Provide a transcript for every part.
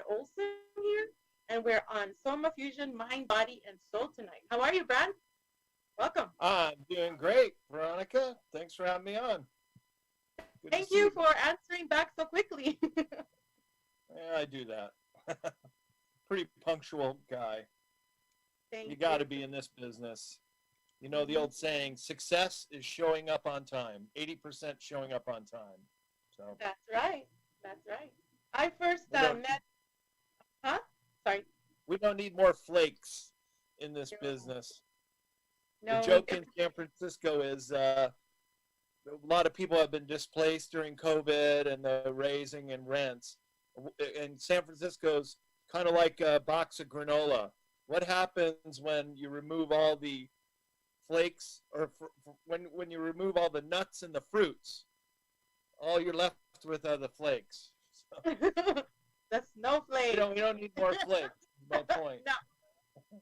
Olson here, and we're on Soma Fusion, Mind, Body, and Soul tonight. How are you, Brad? Welcome. I'm doing great, Veronica. Thanks for having me on. Good to Thank see you you. for answering back so quickly. Yeah, I do that. Pretty punctual guy. Thank You got you. to be in this business. You know the Mhm. old saying, success is showing up on time. 80% showing up on time. So That's right. That's right. I first we don't met, huh? Sorry. we don't need more flakes in this No, business. The no, joke in San Francisco is a lot of people have been displaced during COVID and the raising in rents. And San Francisco's kind of like a box of granola. What happens when you remove all the flakes, or when you remove all the nuts and the fruits? All you're left with are the flakes. So the snowflake. we don't need more flakes. My point. No,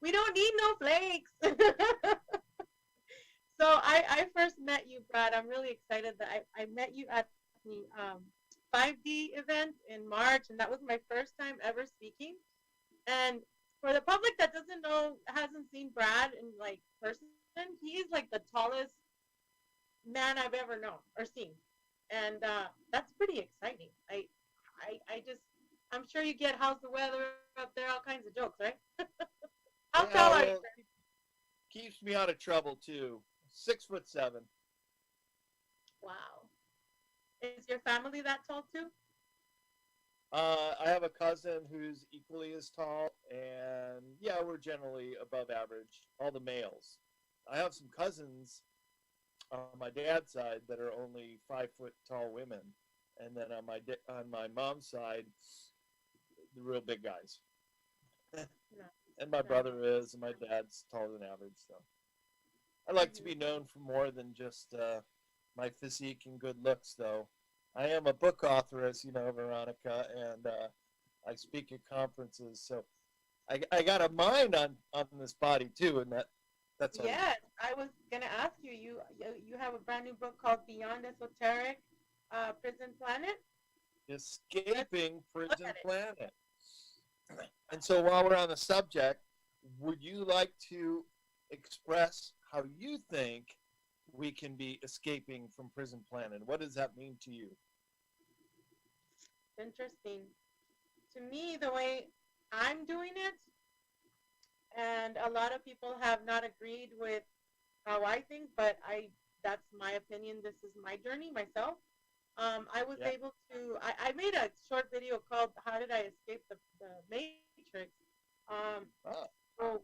we don't need no flakes. So I first met you, Brad. I'm really excited that I met you at the 5D event in March, and that was my first time ever speaking. And for the public that doesn't know, hasn't seen Brad in like person, he's like the tallest man I've ever known or seen, and that's pretty exciting. I just, I'm sure you get how's the weather up there, all kinds of jokes, right? How tall Yeah, are you, well, sir? keeps me out of trouble too. 6'7". Wow. Is your family that tall too? I have a cousin who's equally as tall, and yeah, we're generally above average. All the males. I have some cousins on my dad's side that are only 5 foot tall women, and then on on my mom's side, the real big guys. Nice, And my nice. brother is, and my dad's taller than average. So I like to be Hmm. known for more than just my physique and good looks, though. I am a book author, as you know, Veronica, and I speak at conferences. So I got a mind on this body too, and that's unusual. Yes, I was gonna ask you. You have a brand new book called Beyond Esoteric, Prison Planet. Let's Escaping look Prison at it. Planet. And so while we're on the subject, would you like to express how you think we can be escaping from Prison Planet? What does that mean to you? Interesting. To me, the way I'm doing it, and a lot of people have not agreed with how I think, but that's my opinion. This is my journey myself. I was Yeah. able to. I made a short video called "How Did I Escape the Matrix?" Um, Oh, so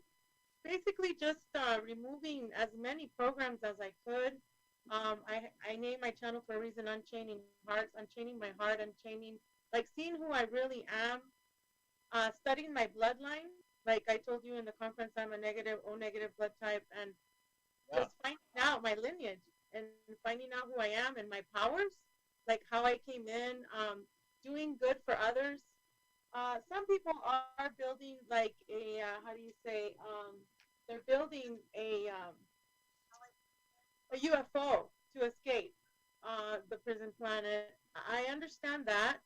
basically, just removing as many programs as I could. I named my channel for a reason: Unchaining Hearts, unchaining my heart, unchaining, like seeing who I really am, studying my bloodline. Like I told you in the conference, I'm a negative, O negative blood type, and yeah. just finding out my lineage and finding out who I am and my powers, like how I came in, doing good for others. Some people are building like a how do you say? They're building a UFO to escape the prison planet. I understand that,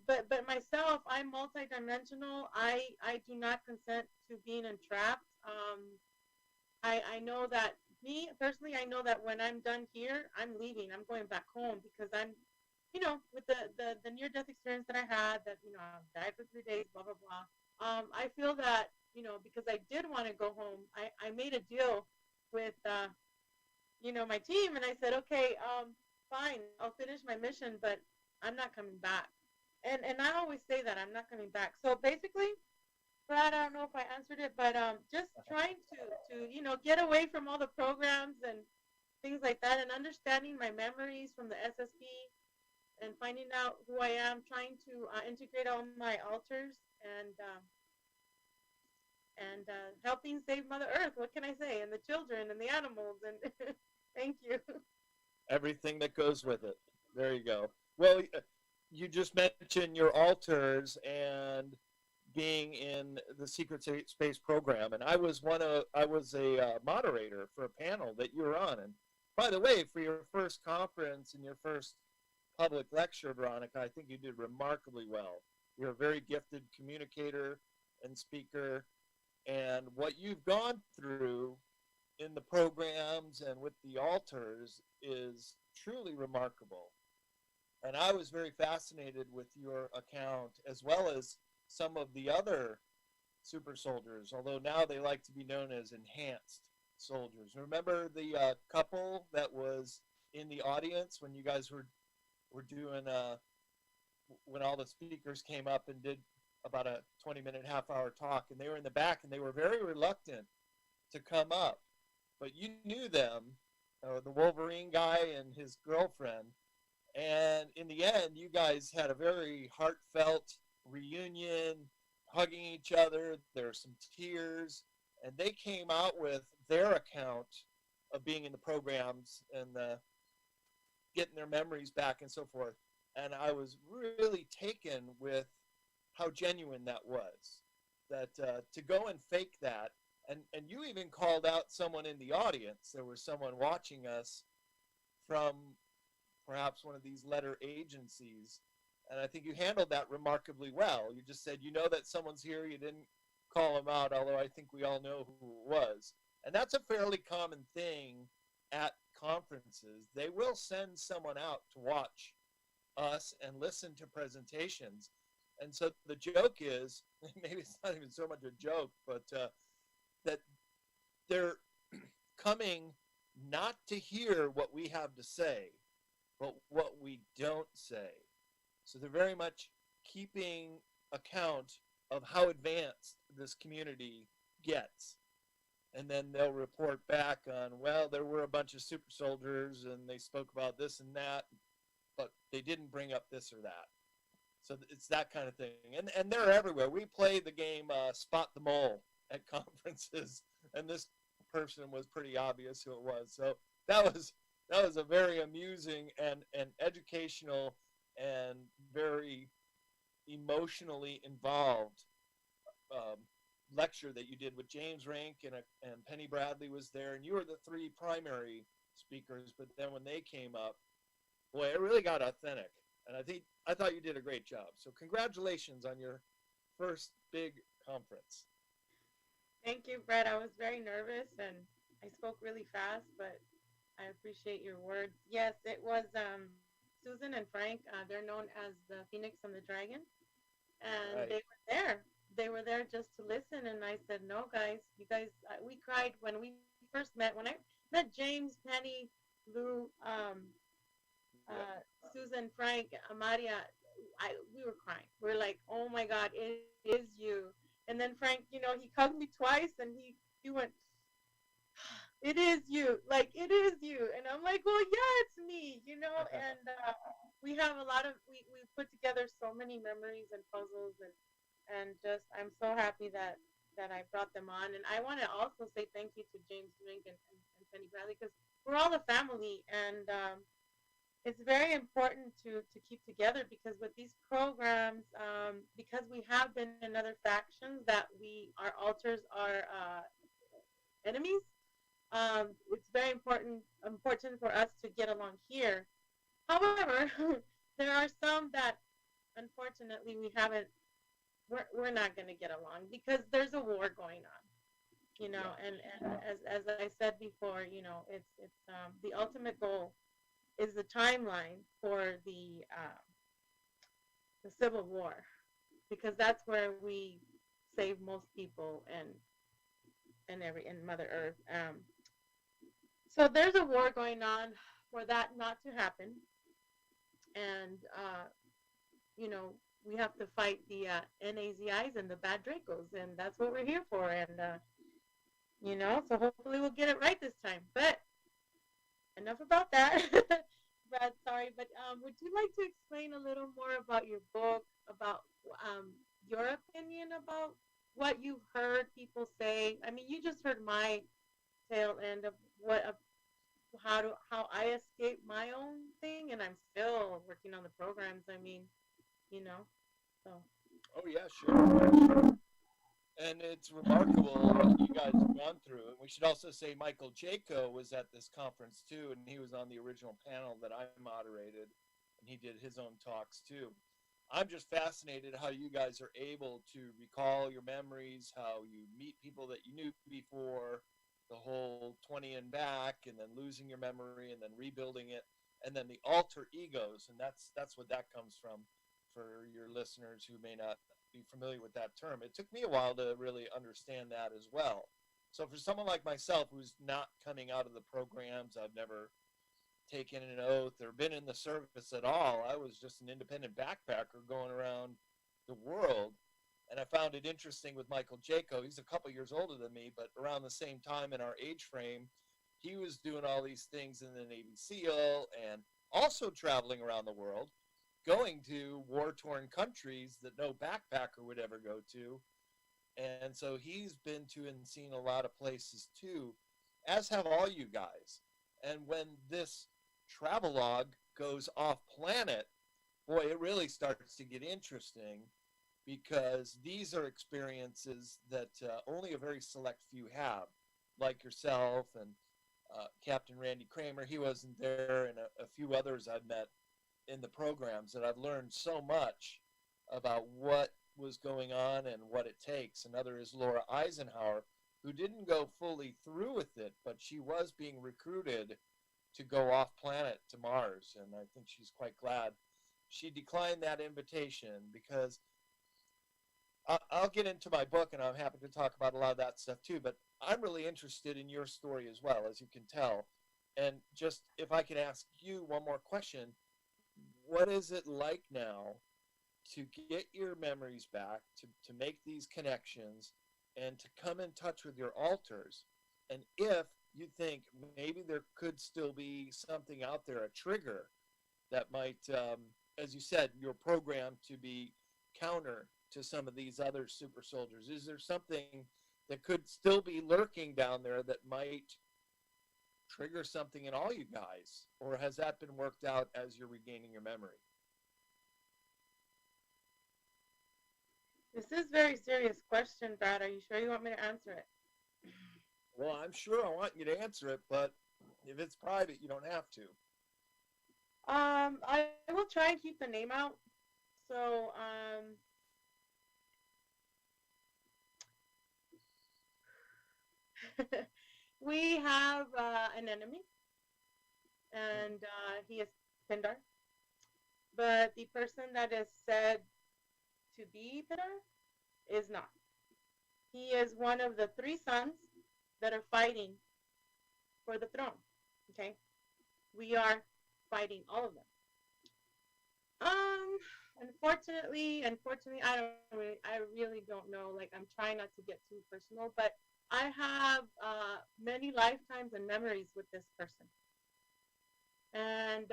but myself, I'm multidimensional. I do not consent to being entrapped. I know that me personally, I know that when I'm done here, I'm leaving. I'm going back home because with the near death experience that I had, that I died for 3 days, blah blah blah. I feel that because I did want to go home, I made a deal with my team, and I said, okay, fine, I'll finish my mission, but I'm not coming back. And I always say that I'm not coming back. So basically, Brad, I don't know if I answered it, but just trying to get away from all the programs and things like that, and understanding my memories from the SSP, and finding out who I am, trying to integrate all my altars, and helping save Mother Earth. What can I say? And the children and the animals. And thank you. Everything that goes with it. There you go. Well, you just mentioned your altars and being in the Secret Space program, and I was a moderator for a panel that you were on. And by the way, for your first conference and your first public lecture, Veronica, I think you did remarkably well. You're a very gifted communicator and speaker, and what you've gone through in the programs and with the altars is truly remarkable. And I was very fascinated with your account, as well as some of the other super soldiers, although now they like to be known as enhanced soldiers. Remember the couple that was in the audience when you guys were doing when all the speakers came up and did about a 20-minute, half-hour talk, and they were in the back and they were very reluctant to come up, but you knew them, the Wolverine guy and his girlfriend, and in the end, you guys had a very heartfelt reunion, hugging each other. There were some tears, and they came out with their account of being in the programs and getting their memories back and so forth. And I was really taken with how genuine that was. That to go and fake that, and you even called out someone in the audience. There was someone watching us from perhaps one of these letter agencies, and I think you handled that remarkably well. You just said, you know that someone's here. You didn't call them out, although I think we all know who it was. And that's a fairly common thing at conferences. They will send someone out to watch us and listen to presentations. And so the joke is, maybe it's not even so much a joke, but that they're coming not to hear what we have to say, but what we don't say. So they're very much keeping account of how advanced this community gets. And then they'll report back on, well, there were a bunch of super soldiers and they spoke about this and that, but they didn't bring up this or that. So it's that kind of thing. And they're everywhere. We play the game Spot the Mole at conferences, and this person was pretty obvious who it was. So that was a very amusing and educational and very emotionally involved lecture that you did with James Rink, and Penny Bradley was there, and you were the three primary speakers. But then when they came up, boy, it really got authentic, and I thought you did a great job. So congratulations on your first big conference. Thank you, Brett. I was very nervous and I spoke really fast, but I appreciate your words. Yes, it was Susan and Frank. They're known as the Phoenix and the Dragon, and Right. they were there. They were there just to listen, and I said, "No, guys, you guys." We cried when we first met. When I met James, Penny, Lou, Susan, Frank, Amaria, we were crying. We were like, "Oh my God, it is you!" And then Frank, he hugged me twice, and he went, "It is you, like it is you." And I'm like, "Well, yeah, it's me," And we have we put together so many memories and puzzles, and just I'm so happy that I brought them on. And I want to also say thank you to James Drink and Penny Bradley, because we're all a family, and it's very important to keep together, because with these programs, because we have been in other factions that our altars are enemies. It's very important for us to get along here. However, there are some that unfortunately we haven't. We're not going to get along because there's a war going on. And as I said before, it's the ultimate goal is the timeline for the Civil War, because that's where we save most people and Mother Earth. So there's a war going on for that not to happen, and we have to fight the NAZIs and the bad Dracos, and that's what we're here for. And so hopefully we'll get it right this time. But enough about that. Brad, sorry, but would you like to explain a little more about your book, about your opinion about what you've heard people say? I mean, you just heard my tail end of how I escaped my own thing, and I'm still working on the programs. I mean, so. Oh yeah, sure. And it's remarkable what you guys have gone through. And we should also say Michael Jaco was at this conference too, and he was on the original panel that I moderated, and he did his own talks too. I'm just fascinated how you guys are able to recall your memories, how you meet people that you knew before, the whole 20 and back, and then losing your memory, and then rebuilding it, and then the alter egos, and that's what that comes from for your listeners who may not be familiar with that term. It took me a while to really understand that as well. So for someone like myself who's not coming out of the programs, I've never taken an oath or been in the service at all. I was just an independent backpacker going around the world. And I found it interesting with Michael Jaco. He's a couple years older than me, but around the same time in our age frame, he was doing all these things in the Navy SEAL and also traveling around the world, going to war-torn countries that no backpacker would ever go to. And so he's been to and seen a lot of places too, as have all you guys. And when this travelogue goes off planet, boy, it really starts to get interesting because these are experiences that only a very select few have, like yourself and Captain Randy Kramer. He wasn't there, and a few others I've met in the programs that I've learned so much about what was going on and what it takes. Another is Laura Eisenhower, who didn't go fully through with it, but she was being recruited to go off planet to Mars, and I think she's quite glad she declined that invitation because I'll get into my book, and I'm happy to talk about a lot of that stuff too, but I'm really interested in your story as well, as you can tell. And just if I could ask you one more question, what is it like now to get your memories back, to make these connections, and to come in touch with your alters? And if you think maybe there could still be something out there, a trigger that might, as you said, you're programmed to be counter to some of these other super soldiers. Is there something that could still be lurking down there that might trigger something in all you guys? Or has that been worked out as you're regaining your memory? This is a very serious question, Brad. Are you sure you want me to answer it? Well, I'm sure I want you to answer it, but if it's private, you don't have to. I will try and keep the name out. So, we have an enemy, and he is Pindar. But the person that is said to be Pindar is not. He is one of the three sons that are fighting for the throne. Okay, we are fighting all of them. Unfortunately, I really don't know. Like, I'm trying not to get too personal, but I have many lifetimes and memories with this person, and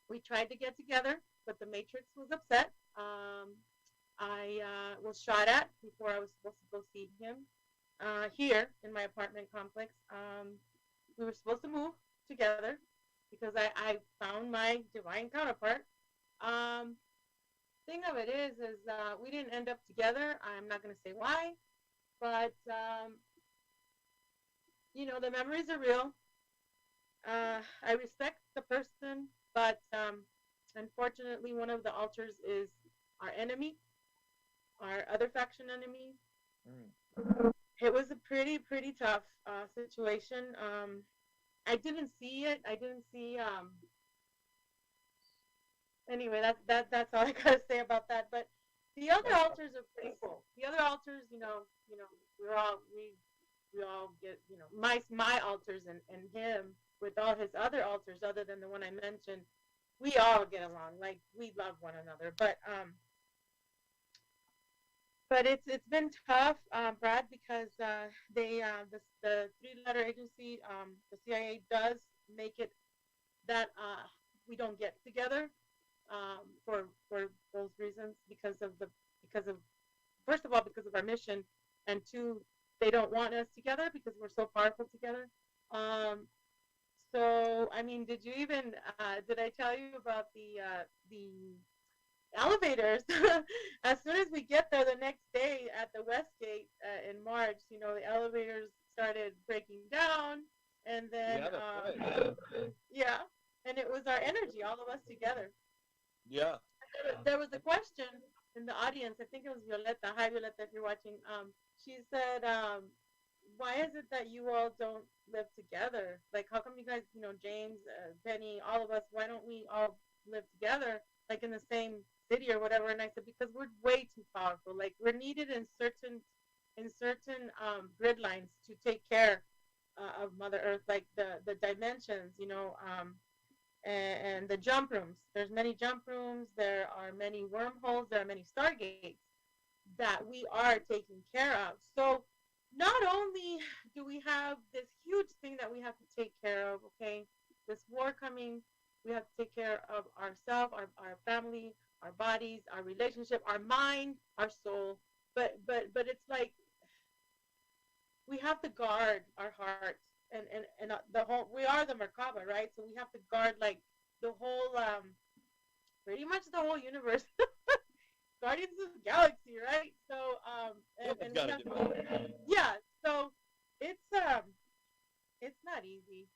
we tried to get together, but the Matrix was upset. I was shot at before I was supposed to go see him here in my apartment complex. We were supposed to move together because I found my divine counterpart. Thing of it is we didn't end up together. I'm not going to say why, but the memories are real. I respect the person, but unfortunately, one of the altars is our enemy, our other faction enemy. It was a pretty tough situation. I didn't see it. I didn't see. Anyway, that's all I gotta say about that. But the other altars are pretty cool. The other altars, we all get, my altars and him with all his other altars, other than the one I mentioned, we all get along. Like, we love one another. But it's been tough, Brad, because the three-letter agency, the CIA, does make it that we don't get together for those reasons because of first of all, because of our mission, and two, they don't want us together because we're so powerful together. So I mean, did I tell you about the elevators? As soon as we get there the next day at the West Gate in March, the elevators started breaking down, and then yeah, and it was our energy, all of us together. Yeah. question in the audience. I think it was Violeta. Hi, Violeta, if you're watching. She said, why is it that you all don't live together? Like, how come you guys, James, Penny, all of us, why don't we all live together, like in the same city or whatever? And I said, because we're way too powerful. Like, we're needed in certain grid lines to take care of Mother Earth, like the dimensions, and the jump rooms. There's many jump rooms. There are many wormholes. There are many stargates that we are taking care of. So not only do we have this huge thing that we have to take care of, okay, this war coming, we have to take care of ourselves, our family, our bodies, our relationship, our mind, our soul. But it's like we have to guard our hearts and the whole. We are the Merkaba, right? So we have to guard like the whole, pretty much the whole universe. Guardians of the Galaxy, right? So and we have to, yeah. So it's not easy,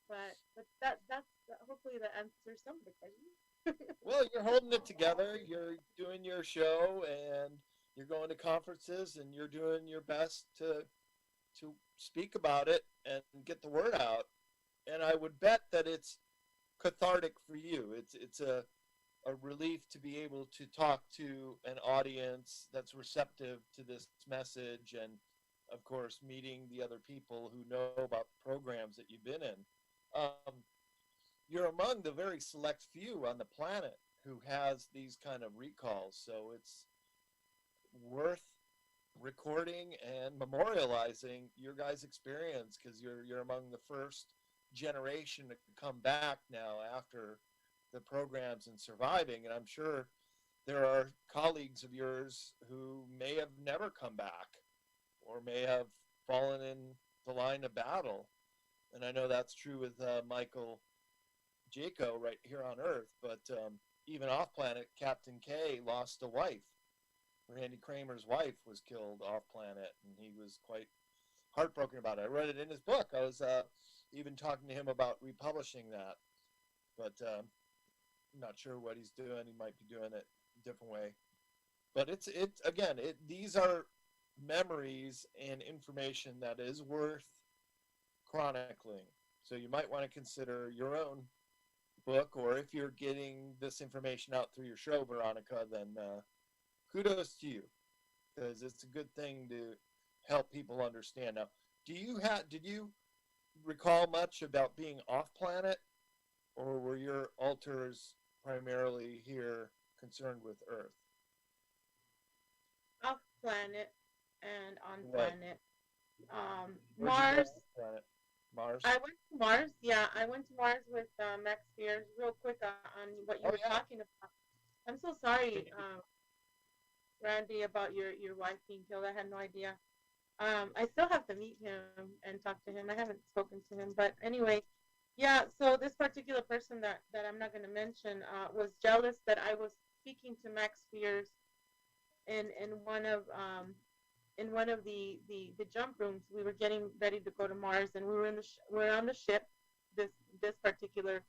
but that's hopefully that answers some of the questions. Well, you're holding it together. You're doing your show, and you're going to conferences, and you're doing your best to speak about it and get the word out. And I would bet that it's cathartic for you. It's a relief to be able to talk to an audience that's receptive to this message, and of course meeting the other people who know about programs that you've been in. You're among the very select few on the planet who has these kind of recalls, so it's worth recording and memorializing your guys' experience, because you're among the first generation to come back now after the programs and surviving. And I'm sure there are colleagues of yours who may have never come back or may have fallen in the line of battle. And I know that's true with Michael Jaco right here on Earth, but even off planet, Captain K lost a wife. Randy Kramer's wife was killed off planet, and he was quite heartbroken about it. I read it in his book. I was even talking to him about republishing that, but I'm not sure what he's doing. He might be doing it a different way. But it's again, these are memories and information that is worth chronicling. So you might want to consider your own book, or if you're getting this information out through your show, Veronica, then kudos to you, because it's a good thing to help people understand. Now, did you recall much about being off planet, or were your alters primarily here concerned with Earth? Off planet and on Right. planet. Where'd you go Mars. off planet? Mars? I went to Mars. Yeah, I went to Mars with Max Spears. Real quick on what you were talking about. I'm so sorry, Randy, about your wife being killed. I had no idea. I still have to meet him and talk to him. I haven't spoken to him, but anyway, yeah. So this particular person that I'm not going to mention was jealous that I was speaking to Max Spears in one of the jump rooms. We were getting ready to go to Mars, and we were we're on the ship. This particular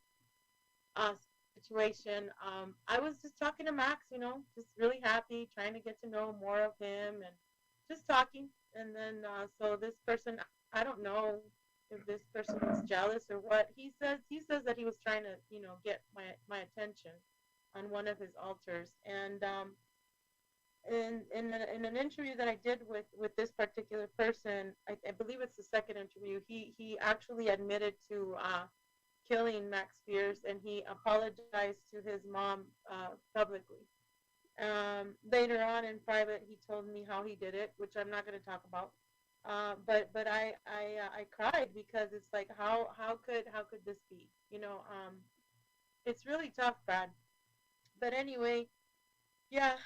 uh, situation. I was just talking to Max, just really happy, trying to get to know more of him, and just talking. And then so this person, I don't know if this person was jealous or what. He says that he was trying to get my attention on one of his altars, and in an interview that I did with this particular person, I believe it's the second interview, he actually admitted to killing Max Spears, and he apologized to his mom publicly. Later on in private, he told me how he did it, which I'm not going to talk about. But I cried, because it's like how could this be? It's really tough, Brad. But anyway, yeah.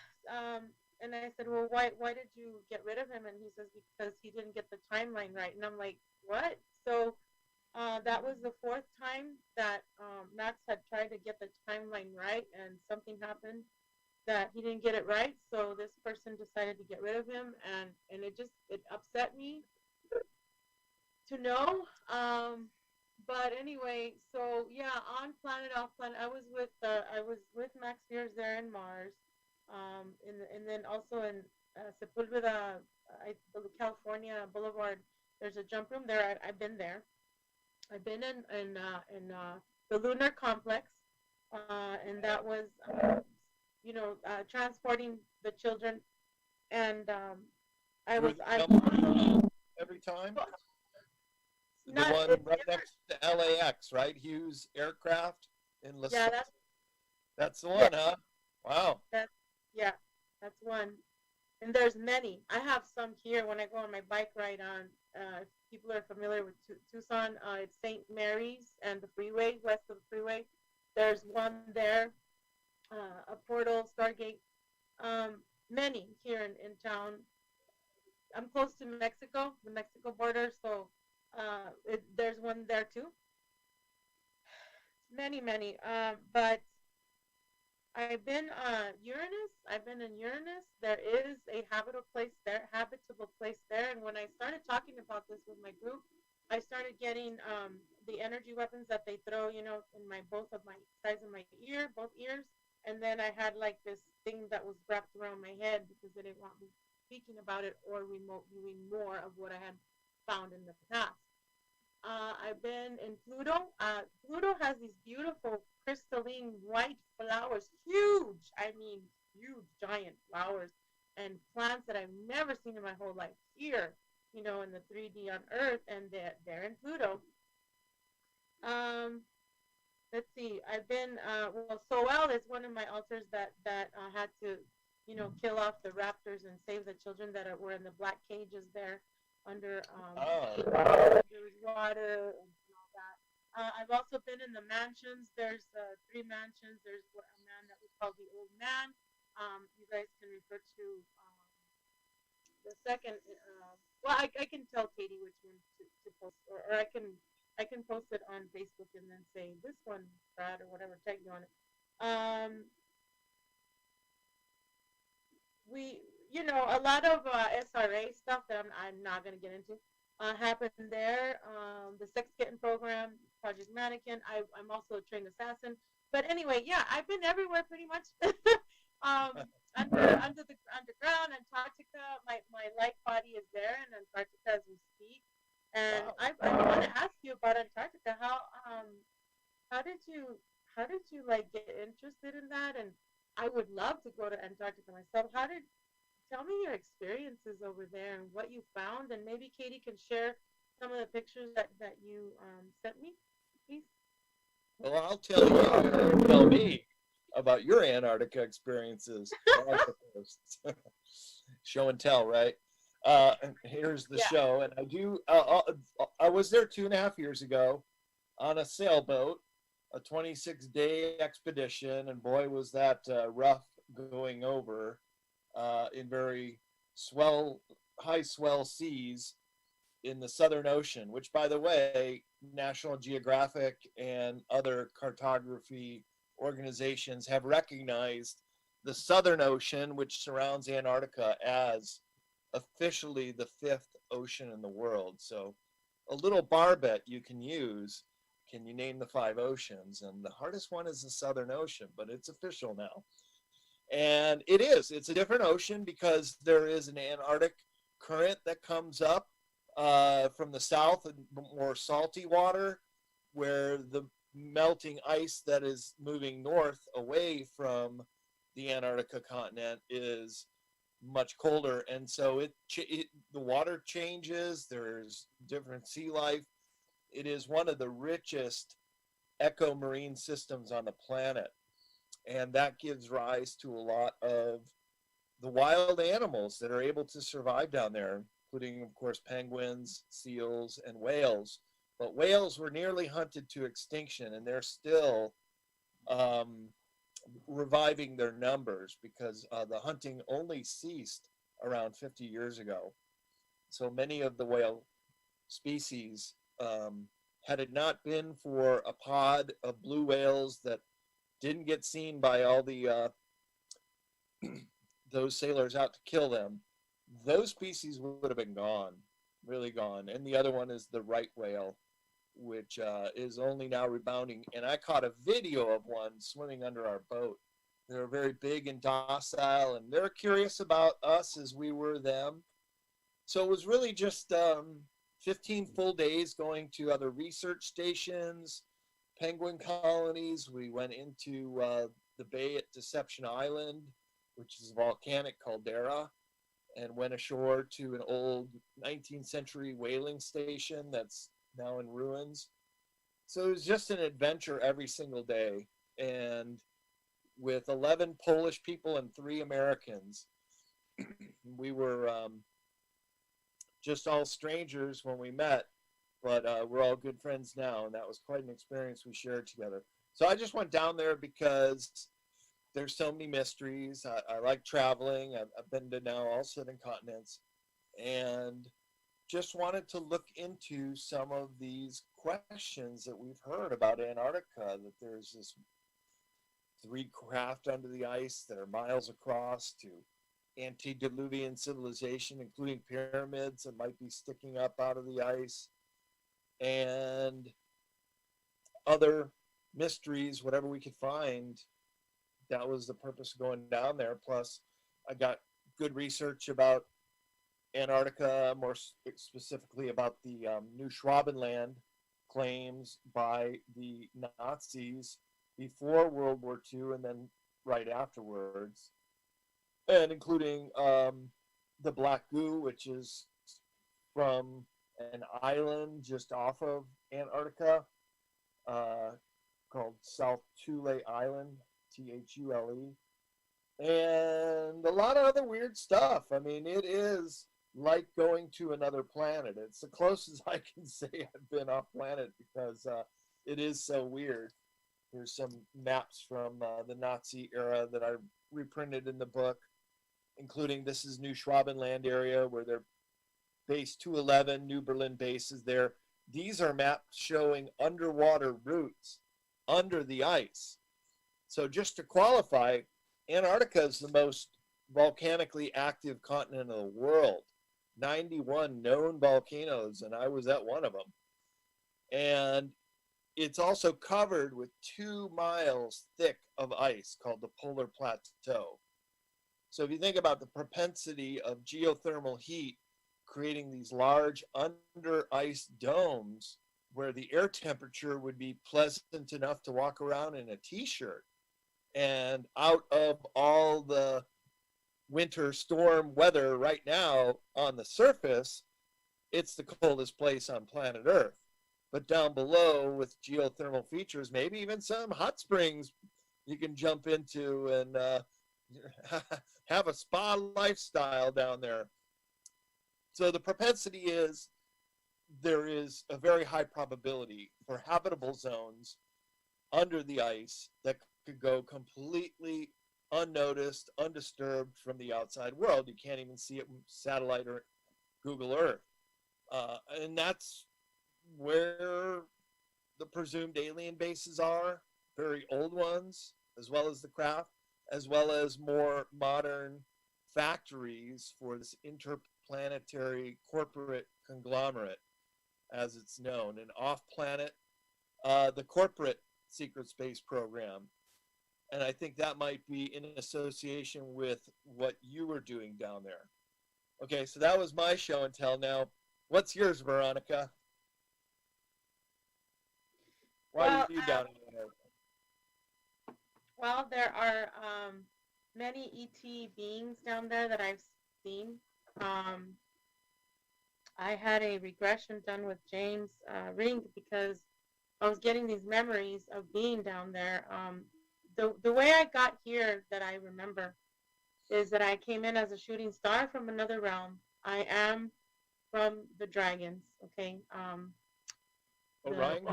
And I said, well, why did you get rid of him? And he says, because he didn't get the timeline right. And I'm like, what? So that was the fourth time that Max had tried to get the timeline right, and something happened that he didn't get it right. So this person decided to get rid of him, and it upset me to know. But anyway, so yeah, on planet, off planet, I was with Max Spears there in Mars. And then also in Sepulveda, California Boulevard, there's a jump room there. I've been there. I've been in the Lunar Complex, and that was, transporting the children, and I Through was the I jump every time? well, The not one it's right different. next to LAX, right? Hughes Aircraft in Yeah, Lesotho. That's the yeah, one, huh? Wow. that's yeah, that's one. And there's many. I have some here when I go on my bike ride on. If people are familiar with Tucson, it's St. Mary's and the freeway, west of the freeway. There's one there, a portal, Stargate. Many here in town. I'm close to Mexico, the Mexico border, so there's one there too. Many, many. But I've been Uranus. I've been in Uranus. There is a habitable place there. And when I started talking about this with my group, I started getting the energy weapons that they throw, in my both of my sides of my ear, both ears. And then I had like this thing that was wrapped around my head because they didn't want me speaking about it or removing more of what I had found in the past. I've been in Pluto. Pluto has these beautiful crystalline white flowers, huge. I mean, huge, giant flowers and plants that I've never seen in my whole life here. In the 3D on Earth, and they're in Pluto. Um, let's see. I've been Soel is one of my altars that had to, kill off the raptors and save the children were in the black cages there under Oh. water and all that. I've also been in the mansions. There's three mansions. There's a man that was called the Old Man. You guys can refer to the second. Well, I can tell Katie which one to post, or I can post it on Facebook and then say this one, Brad, or whatever, tag you on it. Um, we, a lot of SRA stuff that I'm not going to get into happened there. The Sex Kitten program, Project Mannequin. I'm also a trained assassin. But anyway, yeah, I've been everywhere pretty much. um, under the underground, Antarctica. My light body is there in Antarctica as we speak. And Wow. I want to ask you about Antarctica. How did you how did you like get interested in that? And I would love to go to Antarctica myself. Tell me your experiences over there and what you found, and maybe Katie can share some of the pictures that you sent me, please. Well, I'll tell you, tell me about your Antarctica experiences. I like the posts. Show and tell, right? Here's the Yeah. show, and I was there 2.5 years ago on a sailboat, a 26-day expedition, and boy, was that rough going over in very swell, high swell seas in the Southern Ocean, which, by the way, National Geographic and other cartography organizations have recognized the Southern Ocean, which surrounds Antarctica, as officially the fifth ocean in the world. So, a little bar bet you can use. Can you name the five oceans? And the hardest one is the Southern Ocean, but it's official now. And it's a different ocean because there is an Antarctic current that comes up from the south and more salty water, where the melting ice that is moving north away from the Antarctica continent is much colder, and so the water changes. There's different sea life. It is one of the richest eco marine systems on the planet, and that gives rise to a lot of the wild animals that are able to survive down there, including, of course, penguins, seals, and whales. But whales were nearly hunted to extinction, and they're still um, reviving their numbers because the hunting only ceased around 50 years ago. So many of the whale species, had it not been for a pod of blue whales that didn't get seen by all the those sailors out to kill them, those species would have been gone, really gone. And the other one is the right whale, which is only now rebounding. And I caught a video of one swimming under our boat They're very big and docile, and they're curious about us as we were them. So it was really just 15 full days going to other research stations, penguin colonies. We went into the bay at Deception Island, which is a volcanic caldera, and went ashore to an old 19th century whaling station that's now in ruins. So it was just an adventure every single day. And with 11 Polish people and 3 Americans, we were just all strangers when we met, but we're all good friends now, and that was quite an experience we shared together. So I just went down there because there's so many mysteries. I like traveling. I've been to now all 7 continents, and just wanted to look into some of these questions that we've heard about Antarctica, that there's this 3 craft under the ice that are miles across, to antediluvian civilization, including pyramids that might be sticking up out of the ice, and other mysteries, whatever we could find. That was the purpose of going down there. Plus, I got good research about Antarctica, more specifically about the New Schwabenland claims by the Nazis before World War II and then right afterwards, and including the Black Goo, which is from an island just off of Antarctica uh, called South Thule Island, Thule, and a lot of other weird stuff. I mean, it is like going to another planet. It's the closest I can say I've been off planet, because it is so weird. There's some maps from the Nazi era that I reprinted in the book, including this is New Schwabenland area where they're base 211, New Berlin base is there. These are maps showing underwater routes under the ice. So just to qualify, Antarctica is the most volcanically active continent in the world. 91 known volcanoes, and I was at one of them. And it's also covered with 2 miles thick of ice called the polar plateau. So if you think about the propensity of geothermal heat creating these large under ice domes where the air temperature would be pleasant enough to walk around in a t-shirt, and out of all the winter storm weather right now on the surface, it's the coldest place on planet Earth. But down below, with geothermal features, maybe even some hot springs you can jump into and have a spa lifestyle down there. So the propensity is there is a very high probability for habitable zones under the ice that could go completely unnoticed, undisturbed from the outside world. You can't even see it from satellite or Google Earth. And that's where the presumed alien bases are, very old ones, as well as the craft, as well as more modern factories for this interplanetary corporate conglomerate, as it's known. And off-planet, the corporate secret space program. And I think that might be in association with what you were doing down there. Okay, so that was my show and tell. Now, what's yours, Veronica? Why Well, are you down there? well, there are many ET beings down there that I've seen. Um, I had a regression done with James Ring because I was getting these memories of being down there. The way I got here that I remember is that I came in as a shooting star from another realm. I am from the dragons. Okay. Orion?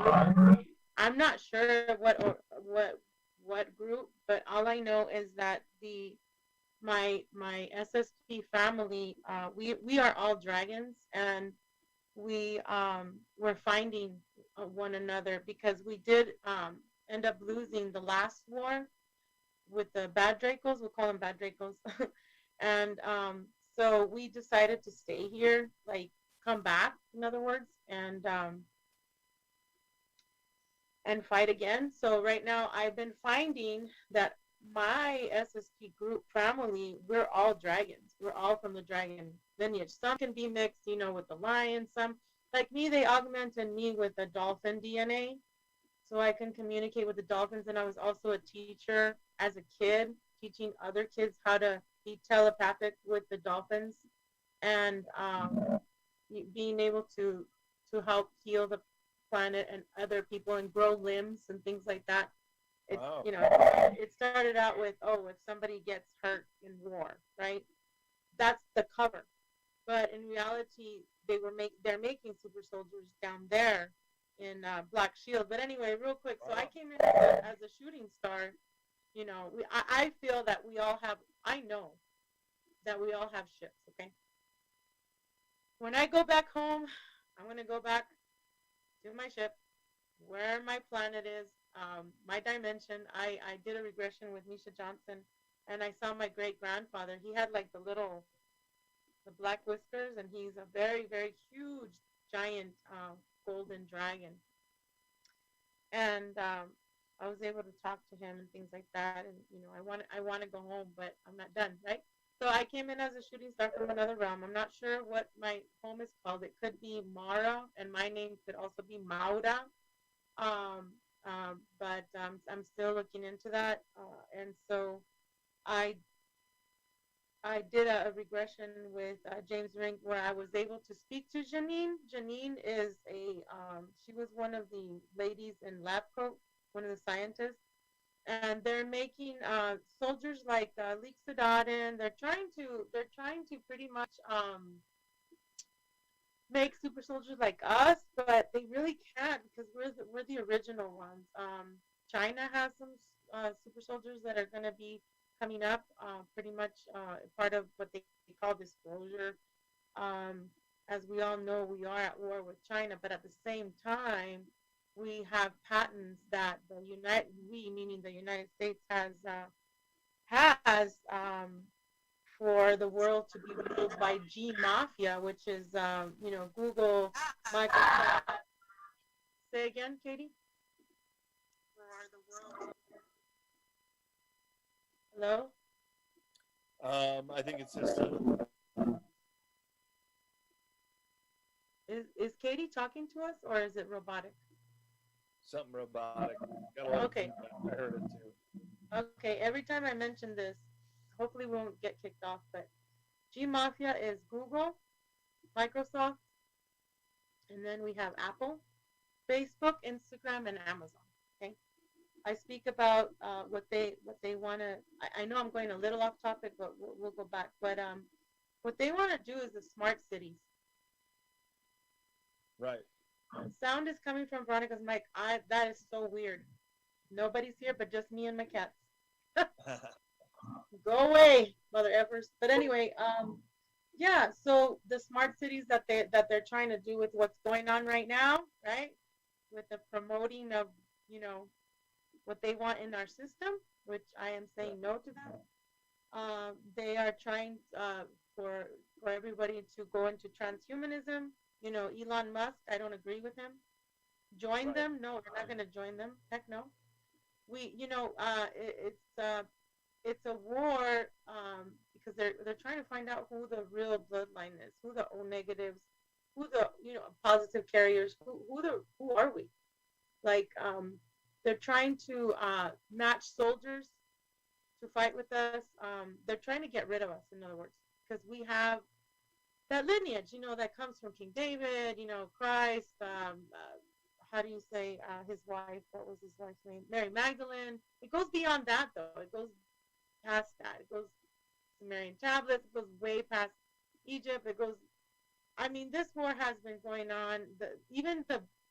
I'm not sure what group, but all I know is that my SSP family, we are all dragons, and we're finding one another because we did end up losing the last war with the bad Dracos. We'll call them bad Dracos. And so we decided to stay here, like come back, in other words, and fight again. So right now I've been finding that my SST group family, we're all dragons. We're all from the dragon lineage. Some can be mixed, with the lion. Some, like me, they augmented me with the dolphin DNA, so I can communicate with the dolphins. And I was also a teacher as a kid, teaching other kids how to be telepathic with the dolphins, and being able to help heal the planet and other people and grow limbs and things like that. It Wow. it started out with, oh, if somebody gets hurt in war, right? That's the cover. But in reality, they're making super soldiers down there in Black Shield. But anyway, real quick, so I Wow. came in as a shooting star. I feel that we all have. I know that we all have ships. Okay, when I go back home, I'm gonna go back to my ship, where my planet is, my dimension. I did a regression with Nisha Johnson, and I saw my great grandfather. He had like the black whiskers, and he's a very very huge giant golden dragon. And I was able to talk to him and things like that. And I want to go home, but I'm not done, right? So I came in as a shooting star from another realm. I'm not sure what my home is called. It could be Mara, and my name could also be Maura. But I'm still looking into that. And so I I did a regression with James Rink where I was able to speak to Janine. Janine is she was one of the ladies in lab coat, one of the scientists, and they're making soldiers like Leek Sedadin. They're trying to pretty much make super soldiers like us, but they really can't because we're the original ones. China has some super soldiers that are going to be coming up, pretty much part of what they call disclosure. Um, as we all know, we are at war with China, but at the same time, we have patents that meaning the United States, has for the world to be ruled by G Mafia, which is Google, Microsoft. Say again, Katie. For the world. Hello. I think it's just Is Katie talking to us or is it robotic? something robotic. Got a lot of Okay. feedback. I heard it too. Okay. Every time I mention this, hopefully we won't get kicked off. But G Mafia is Google, Microsoft, and then we have Apple, Facebook, Instagram, and Amazon. Okay. I speak about what they want to. I know I'm going a little off topic, but we'll go back. But what they want to do is the smart cities. Right. Sound is coming from Veronica's mic. That is so weird. Nobody's here but just me and my cats. Go away, mother effers. But anyway, yeah. So the smart cities that they're trying to do with what's going on right now, right? With the promoting of you know what they want in our system, which I am saying no to that. They are trying for everybody to go into transhumanism. Elon Musk. I don't agree with him. Join Right. them? No, we're not going to join them. Heck no. It's a war because they're trying to find out who the real bloodline is, who the O negatives, who the positive carriers, who are we? Like they're trying to match soldiers to fight with us. They're trying to get rid of us, in other words, because we have that lineage, that comes from King David, Christ. How do you say his wife? What was his wife's name? Mary Magdalene. It goes beyond that, though. It goes past that. It goes Sumerian tablets. It goes way past Egypt. It goes. I mean, this war has been going on. Even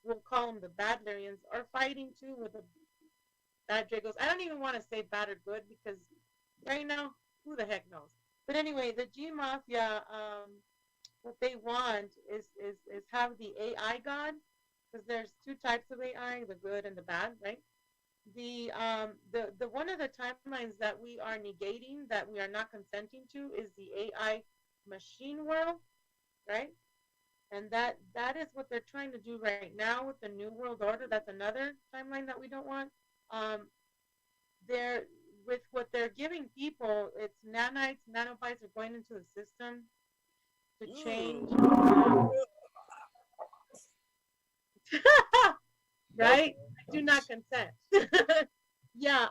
we'll call them the bad Lyrians, are fighting too with the bad Dragos. I don't even want to say bad or good because right now, who the heck knows? But anyway, the G Mafia, what they want is have the AI god, because there's two types of AI, the good and the bad, right? The one of the timelines that we are negating, that we are not consenting to, is the AI machine world, right? And that is what they're trying to do right now with the new world order. That's another timeline that we don't want. um they're with what they're giving people, it's nanites, nanobites are going into the system to change, Nope. right? I do not consent. Yeah,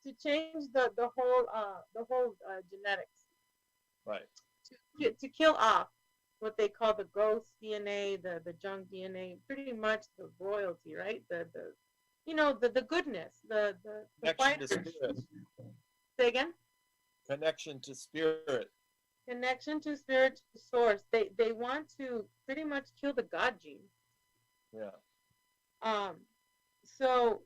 to change the whole genetics Right. to kill off what they call the ghost DNA, the junk DNA, pretty much the royalty, right? The the goodness, the Connection to fighters. spirit. Say again. Connection to spirit. Connection to spirit, to source. They want to pretty much kill the God gene. Yeah. Um, so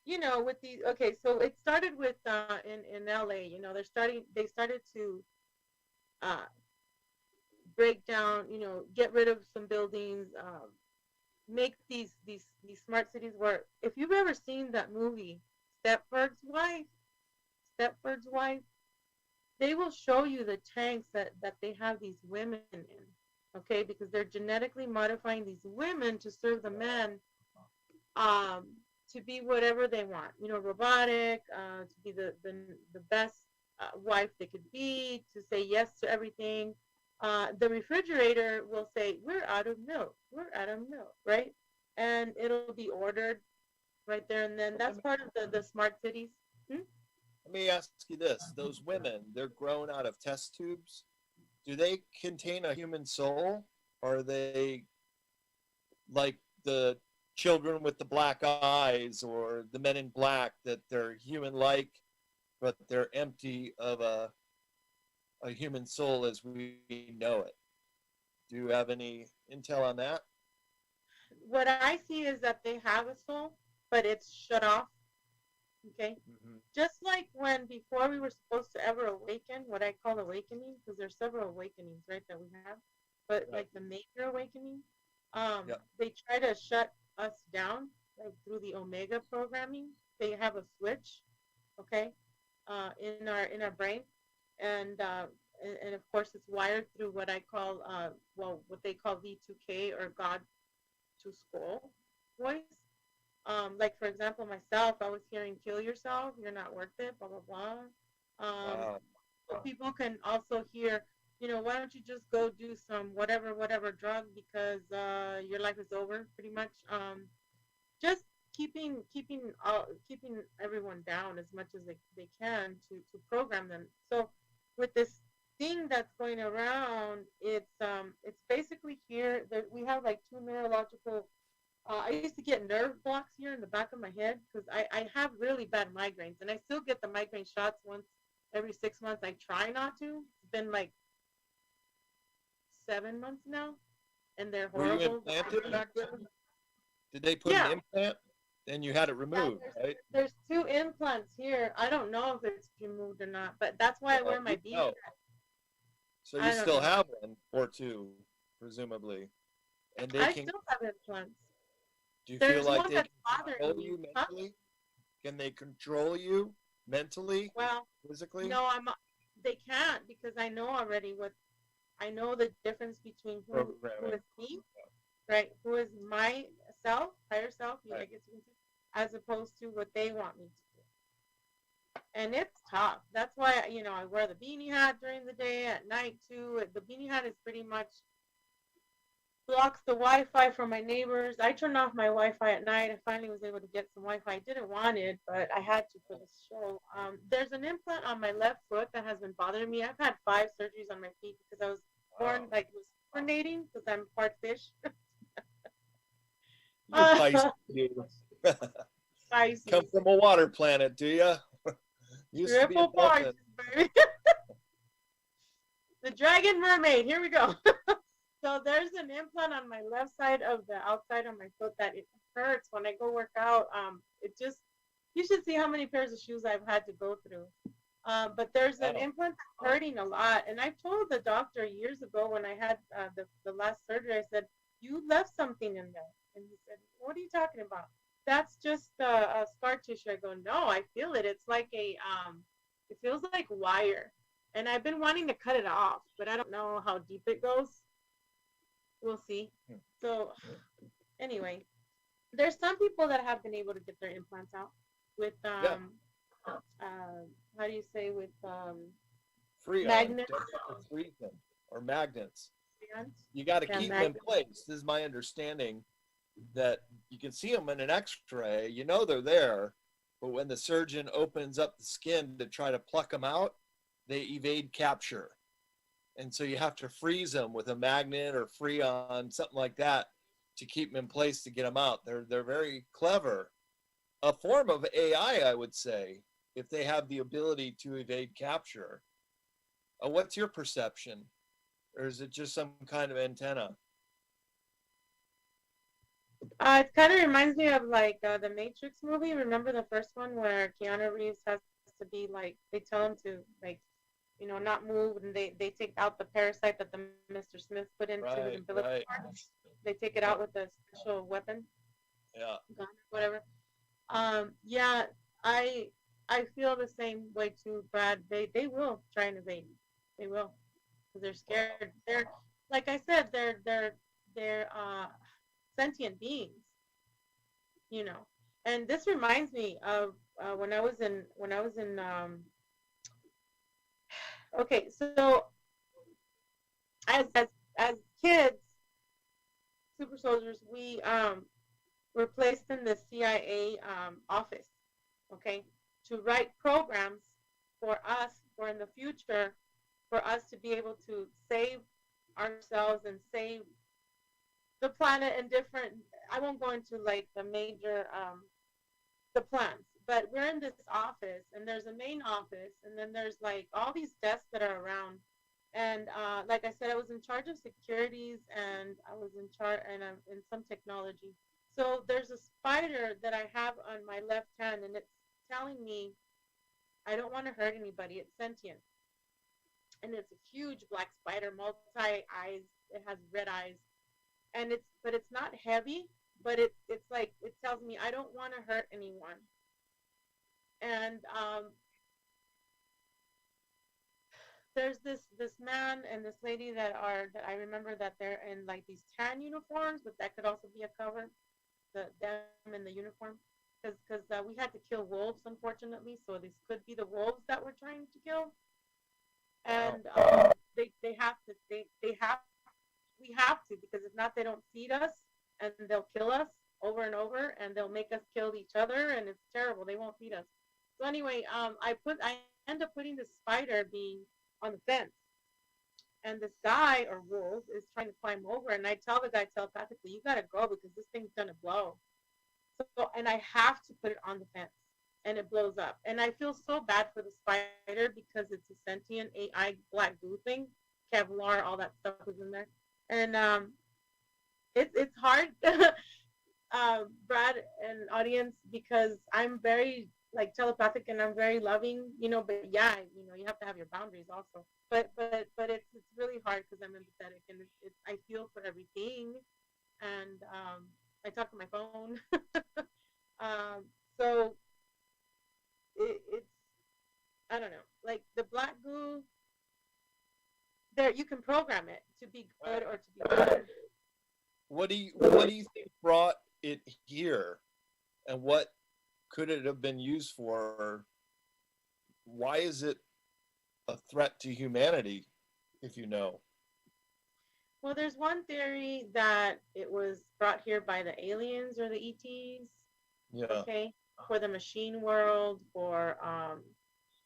with the okay, so it started with in LA. They started to uh break down, get rid of some buildings, make these smart cities where if you've ever seen that movie Stepford's Wife, Stepford's Wife, they will show you the tanks that they have these women in, okay, because they're genetically modifying these women to serve the men, um, to be whatever they want, robotic, to be the best wife they could be, to say yes to everything. The refrigerator will say, "We're out of milk. We're out of milk," right? And it'll be ordered right there and then. That's part of the smart cities. Hmm? Let me ask you this: those women, they're grown out of test tubes. Do they contain a human soul? Or are they like the children with the black eyes or the men in black, that they're human-like, but they're empty of a human soul as we know it? Do you have any intel on that? What I see is that they have a soul, but it's shut off. Okay, Mm-hmm. just like when before we were supposed to ever awaken, what I call awakening, because there's several awakenings, right, that we have, but Right. like the major awakening, Yep. they try to shut us down, like through the Omega programming. They have a switch, okay, in our brain, and and of course it's wired through what I call what they call V2K, or God to skull voice. Like for example, myself, I was hearing "kill yourself, you're not worth it," blah blah blah. Wow. So people can also hear, why don't you just go do some whatever drug, because your life is over, pretty much. Just keeping everyone down as much as they can to program them. So with this thing that's going around, it's basically here that we have like two neurological. I used to get nerve blocks here in the back of my head because I have really bad migraines, and I still get the migraine shots once every 6 months. I try not to. It's been like 7 months now, and they're Were you horrible. implanted back then? Did they put an Yeah, implant? Then you had it yeah. removed, right? There's two implants here. I don't know if it's removed or not, but that's why I Well, wear my beanie. no. So you I don't still know. have one or two, presumably, and they I can. still have implants. Do you feel There's like one they that's can bothering control me. you Huh? mentally? Can they control you mentally, Well, physically? no, they can't, because I know already what I know the difference between who Programming. is me, right? Who is my self, higher self, I Right. guess you can say, as opposed to what they want me to do. And it's tough. That's why I wear the beanie hat during the day, at night too. The beanie hat is pretty much blocks the Wi-Fi from my neighbors. I turned off my Wi-Fi at night. I finally was able to get some Wi-Fi. I didn't want it, but I had to for this show. There's an implant on my left foot that has been bothering me. I've had 5 surgeries on my feet because I was born Wow. like was hibernating because I'm part fish. You're Pisces, dude. Come Pisces, from a water planet, do you? Used to be a triple Pisces, dolphin. baby. The dragon mermaid. Here we go. So there's an implant on my left side of the outside of my foot that it hurts when I go work out. It just you should see how many pairs of shoes I've had to go through. But there's an Wow. implant that's hurting a lot, and I told the doctor years ago when I had the last surgery. I said, "You left something in there," and he said, "What are you talking about?" That's just a scar tissue. I go, "No, I feel it. It's like it feels like wire." And I've been wanting to cut it off, but I don't know how deep it goes. We'll see. So anyway, there's some people that have been able to get their implants out with Yeah. how do you say, with Freon, magnets? definitely freeze them, or magnets. Freons? You got to Yeah, keep them in magnets. place. This is my understanding that you can see them in an X-ray. You know they're there, but when the surgeon opens up the skin to try to pluck them out, they evade capture, and so you have to freeze them with a magnet or Freon, something like that, to keep them in place to get them out. They're very clever, a form of AI, I would say, if they have the ability to evade capture. What's your perception, or is it just some kind of antenna? It kind of reminds me of like the Matrix movie. Remember the first one where Keanu Reeves has to be like, they tell him to like, not move, and they take out the parasite that the Mr. Smith put into his Right, umbilical right. cord. They take it out with a special weapon, Yeah. gun, whatever. Yeah, I I feel the same way too, Brad. They will try and evade. They will, because they're Wow. scared. They're, like I said, they're sentient beings, you know. And this reminds me of when I was in okay, so as kids, super soldiers, we were placed in the CIA office, okay, to write programs for us for in the future, for us to be able to save ourselves and save the planet and different. I won't go into like the major the plans, but we're in this office, and there's a main office, and then there's like all these desks that are around. And like I said, I was in charge of securities, and I was in charge, and I'm in some technology. So there's a spider that I have on my left hand, and it's telling me I don't want to hurt anybody. It's sentient, and it's a huge black spider, multi eyes. It has red eyes, and it's not heavy, but it's like it tells me I don't want to hurt anyone. And there's this man and this lady that I remember that they're in like these tan uniforms, but that could also be a cover, them in the uniform, because we had to kill wolves, unfortunately, so this could be the wolves that we're trying to kill. Wow. And they have to they have we have to, because if not, they don't feed us, and they'll kill us over and over, and they'll make us kill each other, and it's terrible. They won't feed us. So anyway, I end up putting the spider being on the fence, and this guy or wolf is trying to climb over, and I tell the guy telepathically, "You gotta go because this thing's gonna blow." So, and I have to put it on the fence, and it blows up, and I feel so bad for the spider because it's a sentient AI black goo thing, Kevlar, all that stuff is in there, and it's hard, Brad and audience, because I'm very like telepathic, and I'm very loving, but yeah, you have to have your boundaries also. But it's really hard because I'm empathetic, and it's I feel for everything, and I talk to my phone. um, so it's, I don't know, like the black goo. There, you can program it to be good or to be bad. What do you think brought it here, and what could it have been used for? Why is it a threat to humanity, if you know? Well, there's one theory that it was brought here by the aliens or the ETs, Yeah. okay, for the machine world, for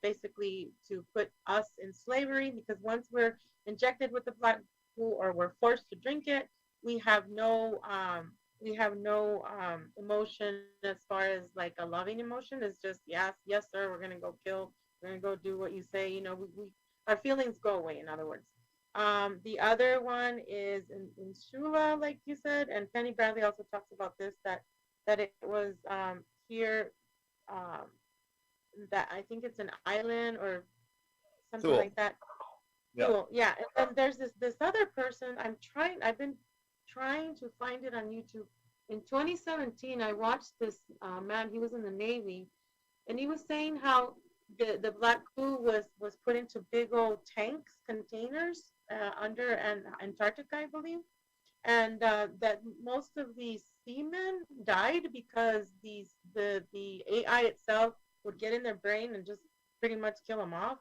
basically to put us in slavery, because once we're injected with the black goo or we're forced to drink it, we have no emotion as far as like a loving emotion. It's just yes, yes, sir, we're gonna go kill, we're gonna go do what you say. We our feelings go away. In other words, the other one is in Shula, like you said, and Penny Bradley also talks about this, that it was here, um, that I think it's an island or something Cool. like that. Yeah. Cool. Yeah. And then there's this other person. I've been trying to find it on YouTube. In 2017, I watched this man. He was in the Navy, and he was saying how the black goo was put into big old tanks, containers under Antarctica, I believe, and that most of these seamen died because the AI itself would get in their brain and just pretty much kill him off.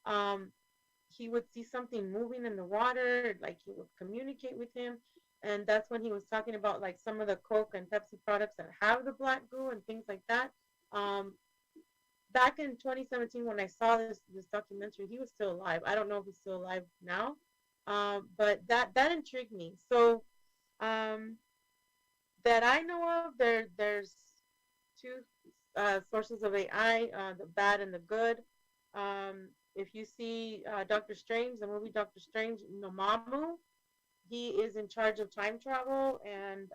Um, he would see something moving in the water, like he would communicate with him. And that's when he was talking about like some of the Coke and Pepsi products that have the black goo and things like that. Um, Back in 2017, when I saw this documentary, he was still alive. I don't know if he's still alive now, but that intrigued me. So um, that I know of, there's two sources of AI, the bad and the good. If you see Doctor Strange, the movie Doctor Strange, Nomamu, he is in charge of time travel and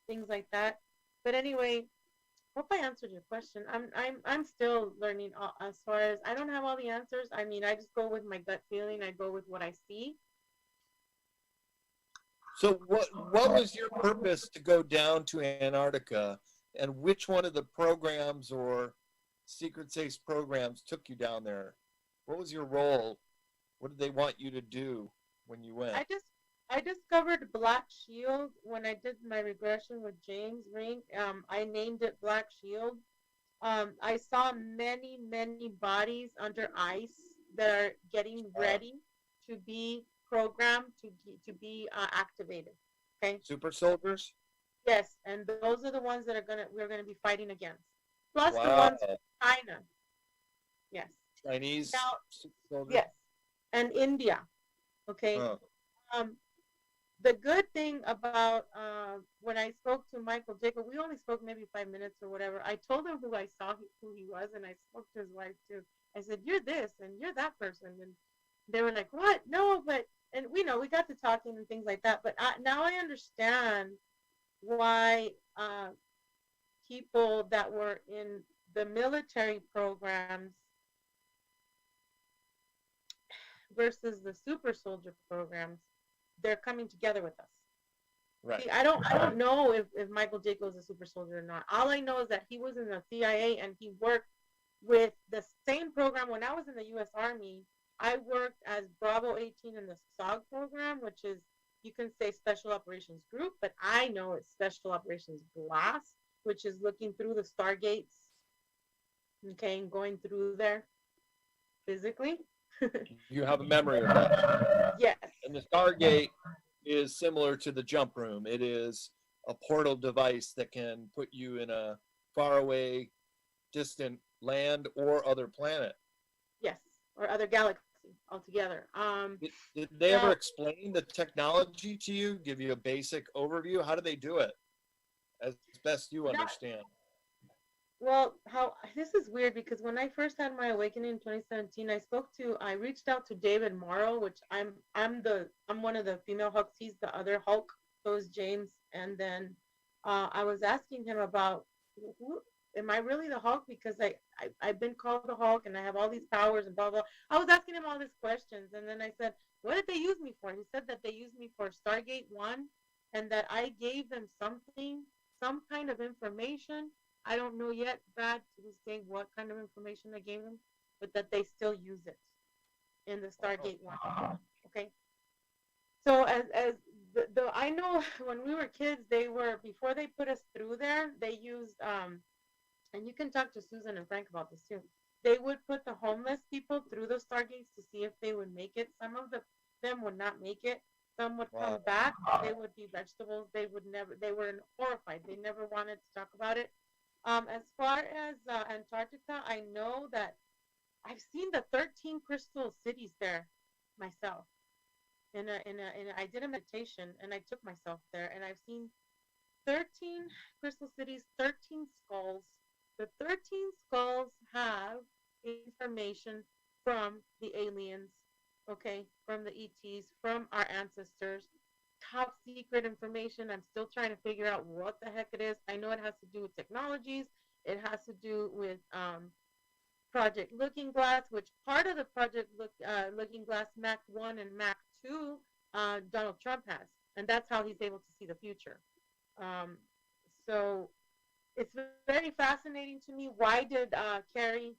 things like that. But anyway, hope I answered your question. I'm still learning as far as I don't have all the answers. I mean, I just go with my gut feeling. I go with what I see. So what was your purpose to go down to Antarctica, and which one of the programs or Secret Safe programs took you down there? What was your role? What did they want you to do when you went? I just I discovered Black Shield when I did my regression with James Ring. I named it Black Shield. I saw many bodies under ice that are getting Uh, ready to be programmed to be activated. Okay. Super soldiers? Yes, and those are the ones that we're gonna be fighting against. Plus the Wow. ones from China. Yes. Chinese Now, super soldiers? yes, and India. Okay. Huh. Um, the good thing about when I spoke to Michael Jacob, we only spoke maybe 5 minutes or whatever. I told him who I saw, who he was, and I spoke to his wife too. I said, "You're this and you're that person," and they were like, "What? No, but." And we got to talking and things like that. But now I understand why people that were in the military programs versus the super soldier programs, they're coming together with us. Right. See, I don't know if Michael Jaco is a super soldier or not. All I know is that he was in the CIA and he worked with the same program. When I was in the U.S. Army, I worked as Bravo 18 in the SOG program, which is, you can say, Special Operations Group, but I know it's Special Operations Glass, which is looking through the stargates, okay, and going through there physically. You have a memory of that. Yes. And the Stargate is similar to the jump room. It is a portal device that can put you in a faraway, distant land or other planet. Yes, or other galaxy altogether. Did they ever Now, explain the technology to you? Give you a basic overview? How do they do it, as best you not understand? well. How this is weird because when I first had my awakening in 2017, I reached out to David Morrow, which I'm one of the female Hulks. He's the other Hulk. So is James, and then I was asking him about who am I really the Hulk because I've been called the Hulk and I have all these powers and blah blah. I was asking him all these questions, and then I said, "What did they use me for?" He said that they used me for Stargate One, and that I gave them something, some kind of information. I don't know yet, Brad, to this day, what kind of information I gave them, but that they still use it in the Stargate One. Okay, so as the I know when we were kids, they were before they put us through there, they used and you can talk to Susan and Frank about this too. They would put the homeless people through those stargates to see if they would make it. Some of them would not make it. Some would come Wow. back. They would be vegetables. They would never. They were horrified. They never wanted to talk about it. As far as Antarctica, I know that I've seen the 13 crystal cities there myself. I did a meditation and I took myself there and I've seen 13 crystal cities, 13 skulls. The 13 skulls have information from the aliens, okay, from the ETs, from our ancestors. Top secret information. I'm still trying to figure out what the heck it is. I know it has to do with technologies. It has to do with Project Looking Glass, which part of the Looking Glass Mac 1 and Mac 2, Donald Trump has. And that's how he's able to see the future. Um, so it's very fascinating to me. Why did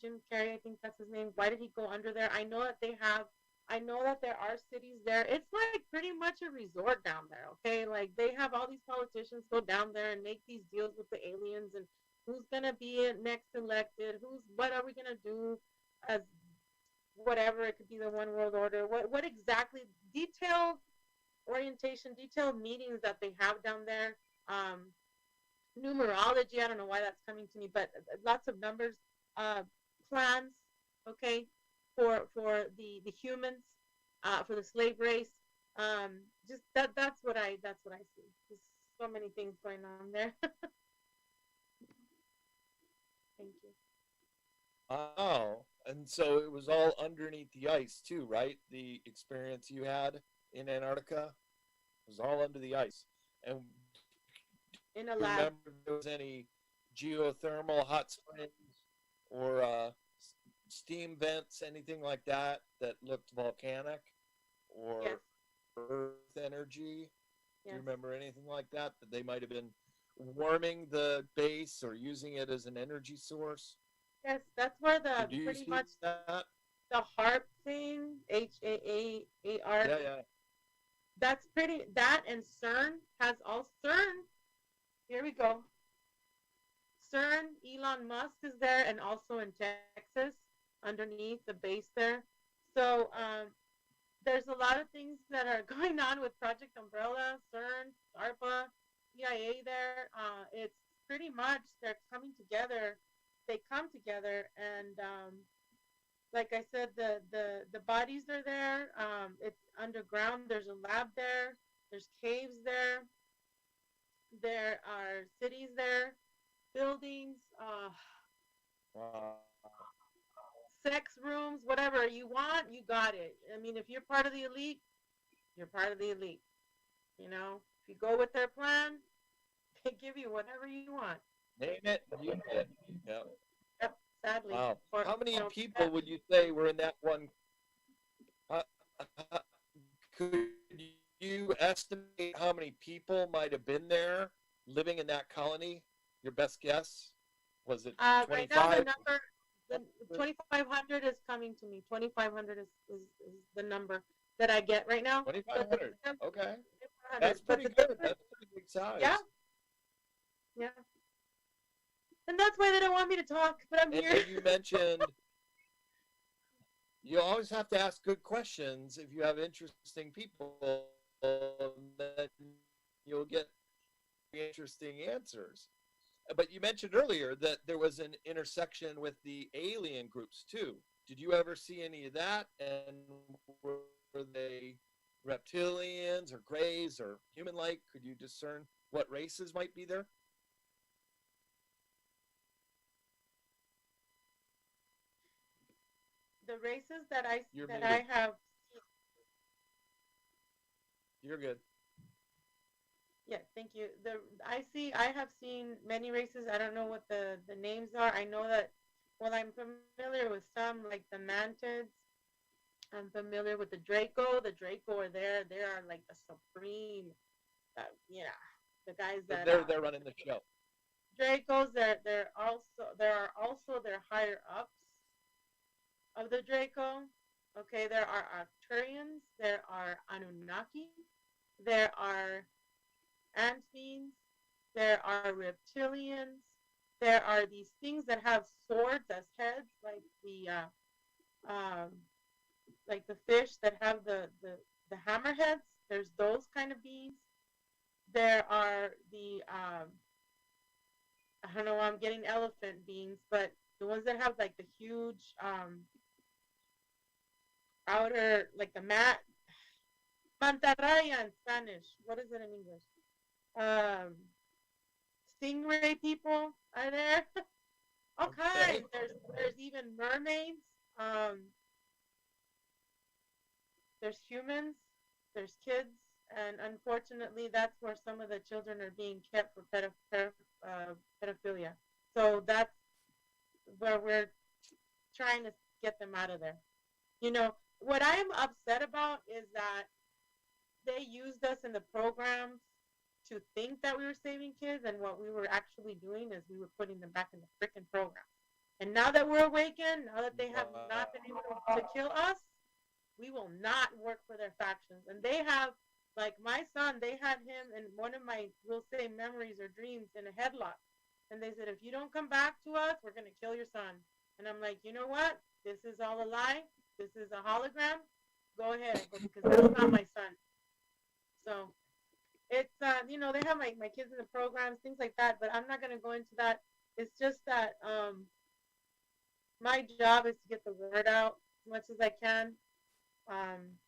Jim Carrey, I think that's his name, why did he go under there? I know that there are cities there. It's like pretty much a resort down there, okay? Like they have all these politicians go down there and make these deals with the aliens and who's gonna be next elected, what are we gonna do as whatever, it could be the one world order, what exactly, detailed orientation, detailed meetings that they have down there. Numerology, I don't know why that's coming to me, but lots of numbers, uh, plans, okay, for the humans, for the slave race. Just that's what I see. Just so many things going on there. Thank you. Oh, and so it was all underneath the ice too, right? The experience you had in Antarctica was all under the ice. And In a do you lab. remember if there was any geothermal hot springs or steam vents, anything like that that looked volcanic Yes, or earth energy? Do you yes, remember anything like that that they might have been warming the base or using it as an energy source? yes. That's where the Did you pretty see much that? the harp thing, HAAAR. Yeah, yeah. That's pretty. That and CERN has all CERN. Here we go. CERN, Elon Musk is there, and also in Texas, underneath the base there. So there's a lot of things that are going on with Project Umbrella, CERN, DARPA, EIA. There, it's pretty much they're coming together. They come together, and like I said, the bodies are there. It's underground. There's a lab there. There's caves there. There are cities there, buildings, Wow. sex rooms, whatever you want, you got it. I mean, if you're part of the elite, you're part of the elite. You know, if you go with their plan, they give you whatever you want. Name it, you get it. Yeah. Yep, sadly. Wow. Or, How many you know, people would you say were in that one? Uh, uh, could you estimate how many people might have been there living in that colony? Your best guess? Was it right now, 25? the 2,500 is coming to me. 2,500 is the number that I get right now. But the 2,500. Okay. 2,500. That's But pretty the good. difference, That's pretty big yeah, size. yeah. And that's why they don't want me to talk, but I'm And here. then you mentioned you always have to ask good questions if you have interesting people, then you'll get interesting answers. But you mentioned earlier that there was an intersection with the alien groups too. Did you ever see any of that? And were they reptilians or grays or human-like? Could you discern what races might be there? The races that I You're that I muted. have, You're good. yeah, thank you. I have seen many races. I don't know what the names are. I know that, well, I'm familiar with some, like the mantids. I'm familiar with the Draco. The Draco are there. They are like the supreme, yeah, the guys So that they're running the show. Dracos. There are also their higher ups of the Draco. Okay, there are Arcturians. There are Anunnaki. There are ant beings. There are reptilians. There are these things that have swords as heads, um, like the fish that have the hammerheads. There's those kind of beings. There are I don't know. I'm getting elephant beings, but the ones that have like the huge outer, like the mantarraya in Spanish. What is it in English? Um, Stingray people are there. All Okay. kinds. There's even mermaids. Um, there's humans. There's kids, and unfortunately, that's where some of the children are being kept for pedophilia. So that's where we're trying to get them out of there. You know what I'm upset about is that they used us in the programs to think that we were saving kids, and what we were actually doing is we were putting them back in the freaking program. And now that we're awakened, now that they have not been able to kill us, we will not work for their factions. And they have, like my son, they had him in one of my, we'll say, memories or dreams in a headlock. And they said, if you don't come back to us, we're going to kill your son. And I'm like, you know what? This is all a lie. This is a hologram. Go ahead, because that's not my son. So it's, they have my kids in the programs, things like that, but I'm not going to go into that. It's just that my job is to get the word out as much as I can. Um,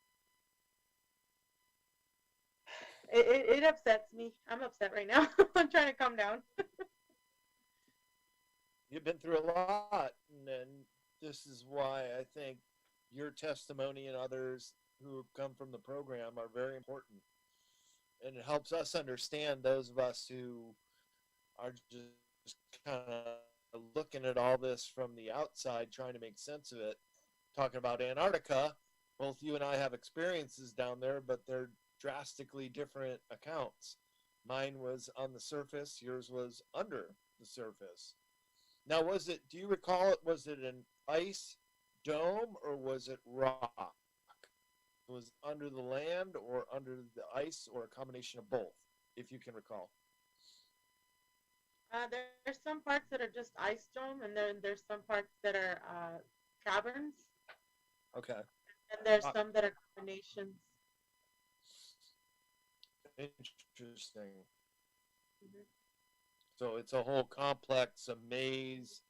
it upsets me. I'm upset right now. I'm trying to calm down. You've been through a lot, and this is why I think your testimony and others who have come from the program are very important. And it helps us understand, those of us who are just kind of looking at all this from the outside, trying to make sense of it. Talking about Antarctica, both you and I have experiences down there, but they're drastically different accounts. Mine was on the surface, yours was under the surface. Now, do you recall, was it an ice dome or was it rock? Was it under the land or under the ice, or a combination of both, if you can recall? There's some parts that are just ice dome, and then there's some parts that are caverns, Okay. and there's some that are combinations. Interesting. Mm-hmm. So it's a whole complex, a maze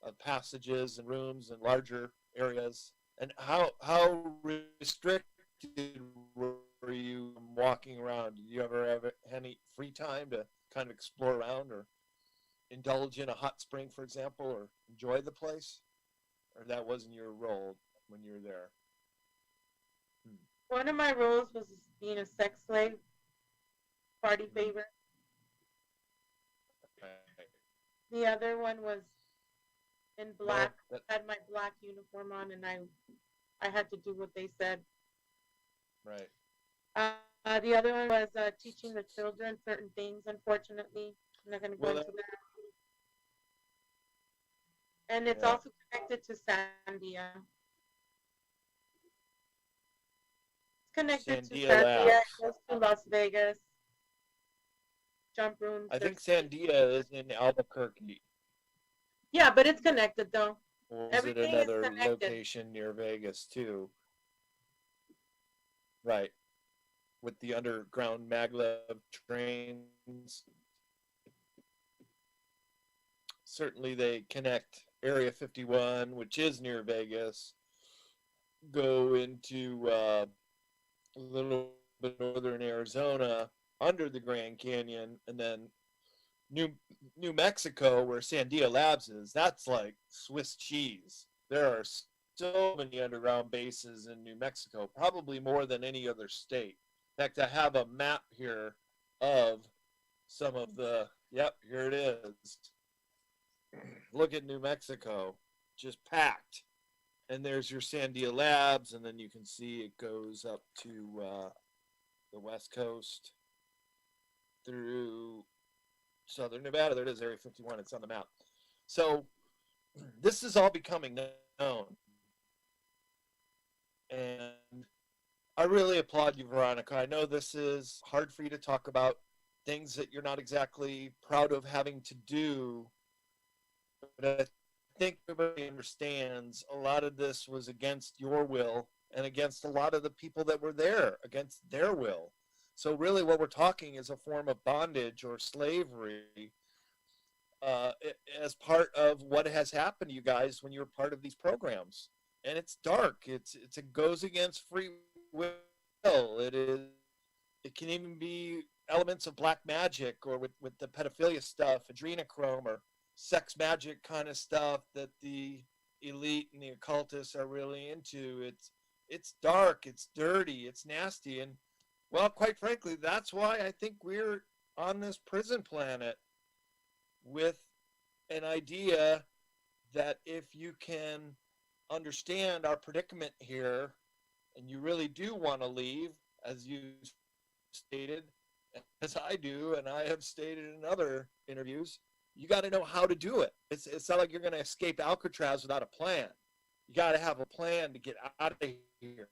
of passages and rooms and larger areas. And how restricted were you walking around? Did you ever have any free time to kind of explore around, or indulge in a hot spring, for example, or enjoy the place? Or that wasn't your role when you were there? One of my roles was being a sex slave, party favor. Okay. The other one was in black. Well, Had my black uniform on, and I had to do what they said. right. The other one was teaching the children certain things. Unfortunately, I'm not going to go into that. And it's also connected to Sandia. It's connected to Sandia. It goes to Las Vegas. Jump rooms. I think Sandia is in Albuquerque. Yeah, but it's connected though. Or is it another location near Vegas too? Right. With the underground maglev trains. Certainly they connect Area 51, which is near Vegas, go into a little bit northern Arizona under the Grand Canyon, and then New Mexico, where Sandia Labs is, that's like Swiss cheese. There are so many underground bases in New Mexico, probably more than any other state. In fact, I have a map here of some of the, yep, here it is. Look at New Mexico, just packed. And there's your Sandia Labs, and then you can see it goes up to the West Coast through Southern Nevada. There it is, Area 51. It's on the map. So this is all becoming known. And I really applaud you, Veronica. I know this is hard for you to talk about, things that you're not exactly proud of having to do, but I think everybody understands a lot of this was against your will and against a lot of the people that were there, against their will. So really what we're talking is a form of bondage or slavery as part of what has happened to you guys when you're part of these programs. And it's dark. It goes against free will. It can even be elements of black magic, or with the pedophilia stuff, adrenochrome, or sex magic kind of stuff that the elite and the occultists are really into. It's dark, it's dirty, it's nasty, and well, quite frankly, that's why I think we're on this prison planet, with an idea that if you can understand our predicament here, and you really do want to leave, as you stated, as I do, and I have stated in other interviews, you got to know how to do it. It's not like you're going to escape Alcatraz without a plan. You got to have a plan to get out of here.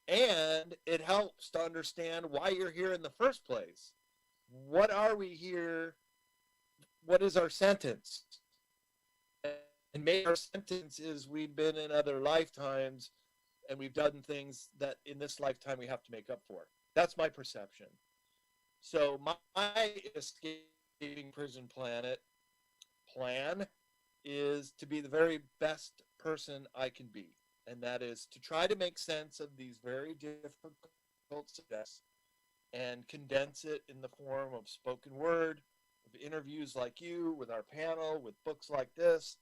And it helps to understand why you're here in the first place. What are we here what is our sentence? And maybe our sentence is we've been in other lifetimes and we've done things that in this lifetime we have to make up for. That's my perception. So my escaping prison planet plan is to be the very best person I can be. And that is to try to make sense of these very difficult subjects and condense it in the form of spoken word, of interviews like you, with our panel, with books like this,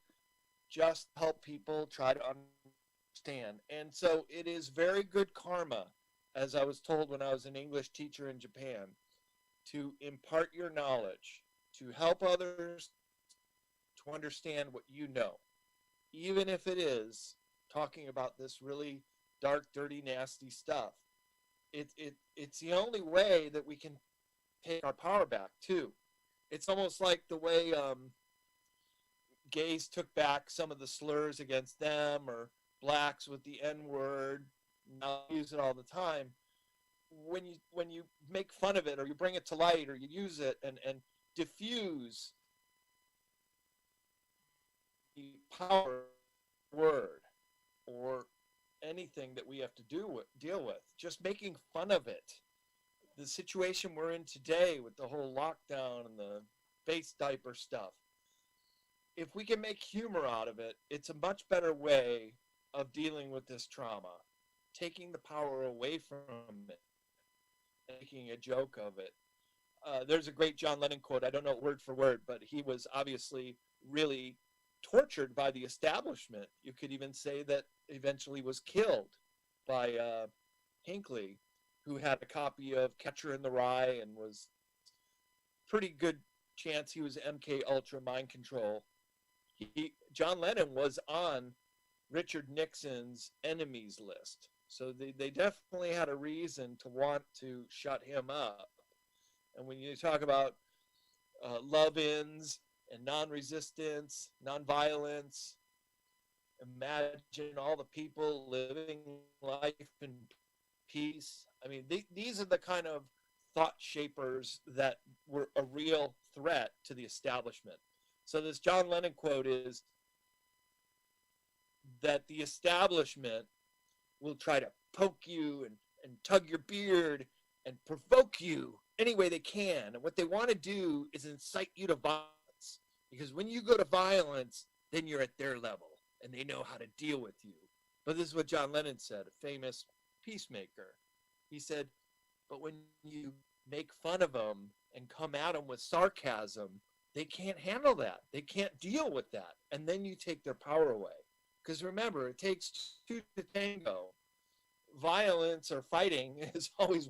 just help people try to understand. And so it is very good karma, as I was told when I was an English teacher in Japan, to impart your knowledge, to help others to understand what you know, even if it is talking about this really dark, dirty, nasty stuff. It's the only way that we can take our power back too. It's almost like the way gays took back some of the slurs against them, or blacks with the N word. Now use it all the time. When you make fun of it, or you bring it to light, or you use it and diffuse the power word or anything that we have to deal with, just making fun of it. The situation we're in today with the whole lockdown and the face diaper stuff, if we can make humor out of it, it's a much better way of dealing with this trauma, taking the power away from it, making a joke of it. There's a great John Lennon quote. I don't know word for word, but he was obviously really tortured by the establishment. You could even say that eventually was killed by Hinckley, who had a copy of Catcher in the Rye and was pretty good chance he was MK Ultra mind control. John Lennon was on Richard Nixon's enemies list. So they definitely had a reason to want to shut him up. And when you talk about love-ins and non-resistance, non-violence, imagine all the people living life in peace. I mean, these are the kind of thought shapers that were a real threat to the establishment. So this John Lennon quote is that the establishment will try to poke you and tug your beard and provoke you any way they can. And what they want to do is incite you to violence. Because when you go to violence, then you're at their level and they know how to deal with you. But this is what John Lennon said, a famous peacemaker. He said, but when you make fun of them and come at them with sarcasm, they can't handle that. They can't deal with that. And then you take their power away. Because remember, it takes two to tango. Violence or fighting is always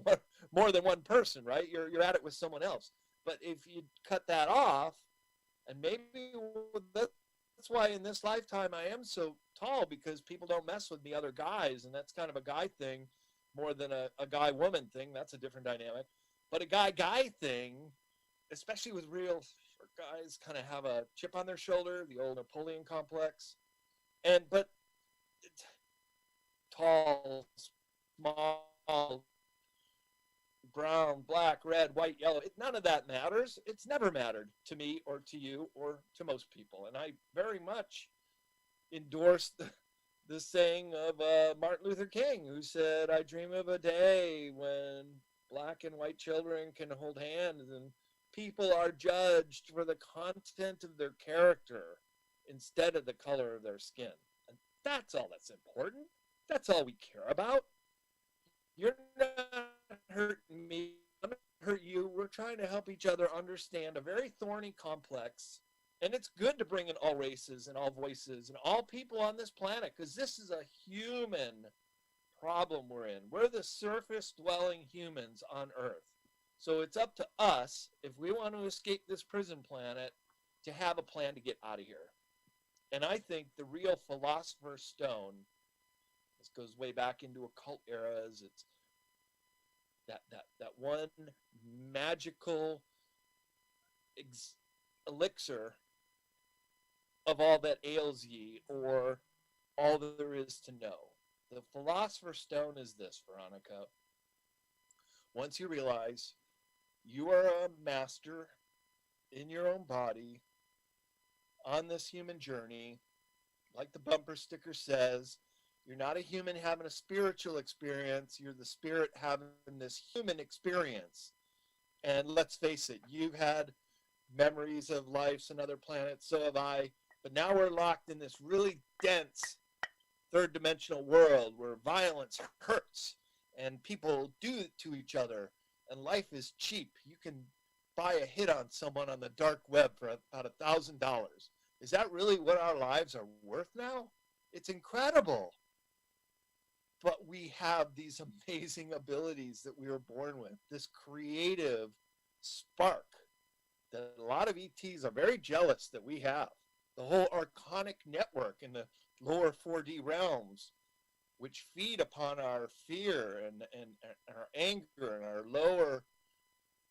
more than one person, right? You're at it with someone else. But if you cut that off, and maybe that's why in this lifetime I am so tall, because people don't mess with me other guys, and that's kind of a guy thing more than a guy-woman thing. That's a different dynamic. But a guy-guy thing, especially with real short guys, kind of have a chip on their shoulder, the old Napoleon complex. But tall, small, brown, black, red, white, yellow, none of that matters. It's never mattered to me or to you or to most people. And I very much endorse the saying of Martin Luther King, who said, I dream of a day when black and white children can hold hands and people are judged for the content of their character instead of the color of their skin. And that's all that's important. That's all we care about. You're not hurting me. I'm not hurt you. We're trying to help each other understand a very thorny complex. And it's good to bring in all races and all voices and all people on this planet, because this is a human problem we're in. We're the surface-dwelling humans on Earth. So it's up to us, if we want to escape this prison planet, to have a plan to get out of here. And I think the real Philosopher's Stone, this goes way back into occult eras, it's that one magical elixir of all that ails ye, or all that there is to know. The Philosopher's Stone is this, Veronica. Once you realize you are a master in your own body on this human journey. Like the bumper sticker says, you're not a human having a spiritual experience. You're the spirit having this human experience. And let's face it, you've had memories of lives on other planets, so have I. But now we're locked in this really dense third dimensional world where violence hurts and people do it to each other and life is cheap. You can buy a hit on someone on the dark web for about $1,000. Is that really what our lives are worth now? It's incredible. But we have these amazing abilities that we were born with, this creative spark that a lot of ETs are very jealous that we have. The whole archonic network in the lower 4D realms, which feed upon our fear and our anger and our lower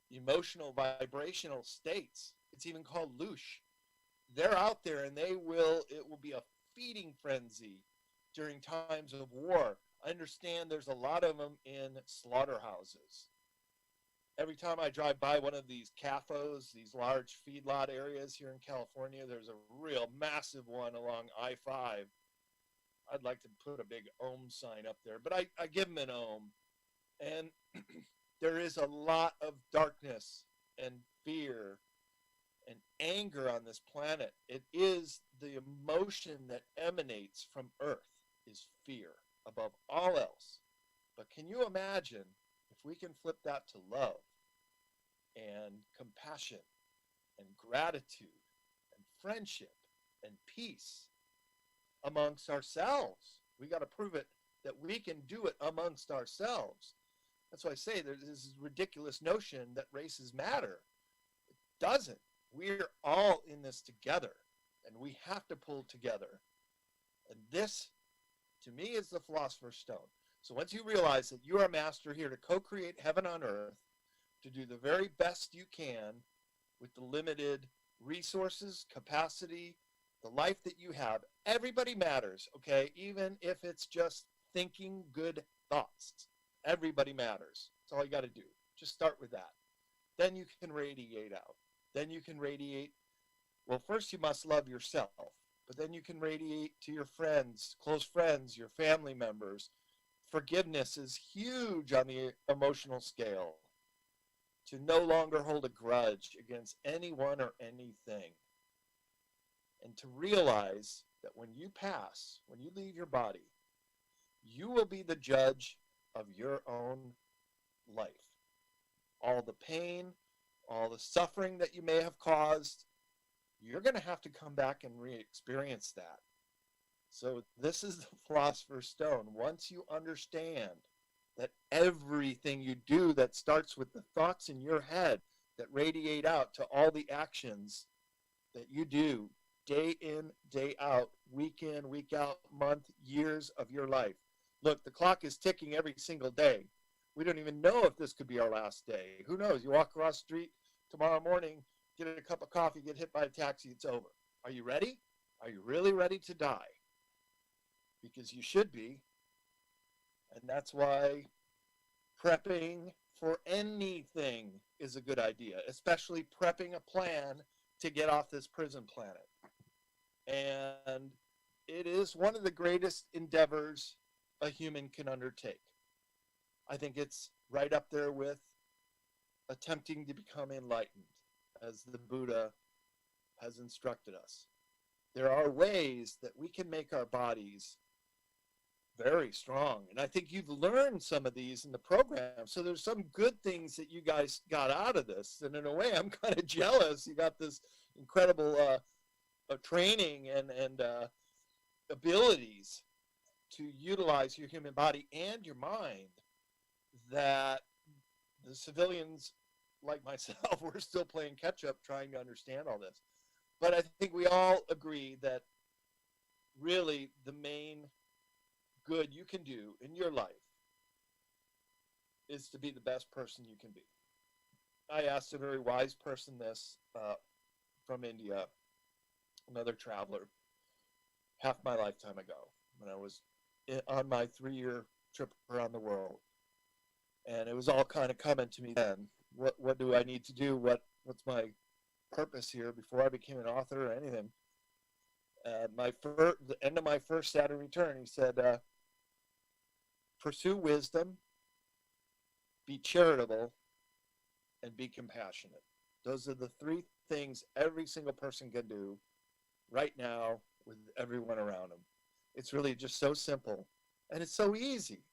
emotional vibrational states. It's even called loosh. They're out there and it will be a feeding frenzy during times of war. I understand there's a lot of them in slaughterhouses. Every time I drive by one of these CAFOs, these large feedlot areas here in California, there's a real massive one along I-5. I'd like to put a big ohm sign up there, but I give them an ohm. And there is a lot of darkness and fear and anger on this planet. It is the emotion that emanates from Earth is fear above all else. But can you imagine if we can flip that to love and compassion and gratitude and friendship and peace amongst ourselves? We got to prove it that we can do it amongst ourselves. That's why I say there's this ridiculous notion that races matter. It doesn't. We're all in this together, and we have to pull together. And this, to me, is the Philosopher's Stone. So once you realize that you are a master here to co-create heaven on earth, to do the very best you can with the limited resources, capacity, the life that you have, everybody matters, okay? Even if it's just thinking good thoughts. Everybody matters. That's all you got to do. Just start with that. Then you can radiate out. Then you can radiate. Well, first you must love yourself, but then you can radiate to your friends, close friends, your family members. Forgiveness is huge on the emotional scale. To no longer hold a grudge against anyone or anything. And to realize that when you pass, when you leave your body, you will be the judge of your own life. All the pain, all the suffering that you may have caused, you're going to have to come back and re-experience that. So this is the Philosopher's Stone. Once you understand that everything you do that starts with the thoughts in your head that radiate out to all the actions that you do day in, day out, week in, week out, month, years of your life. Look, the clock is ticking every single day. We don't even know if this could be our last day. Who knows? You walk across the street tomorrow morning, get a cup of coffee, get hit by a taxi, it's over. Are you ready? Are you really ready to die? Because you should be. And that's why prepping for anything is a good idea, especially prepping a plan to get off this prison planet. And it is one of the greatest endeavors a human can undertake. I think it's right up there with attempting to become enlightened, as the Buddha has instructed us. There are ways that we can make our bodies very strong. And I think you've learned some of these in the program. So there's some good things that you guys got out of this. And in a way, I'm kind of jealous. You got this incredible training and abilities to utilize your human body and your mind that the civilians like myself, we're still playing catch up trying to understand all this. But I think we all agree that really the main good you can do in your life is to be the best person you can be. I asked a very wise person this from India, another traveler, half my lifetime ago, when I was on my 3-year trip around the world. And it was all kind of coming to me then. What do I need to do? What's my purpose here before I became an author or anything. The end of my first Saturn return, he said, pursue wisdom, be charitable, and be compassionate. Those are the three things every single person can do right now with everyone around them. It's really just so simple, and it's so easy.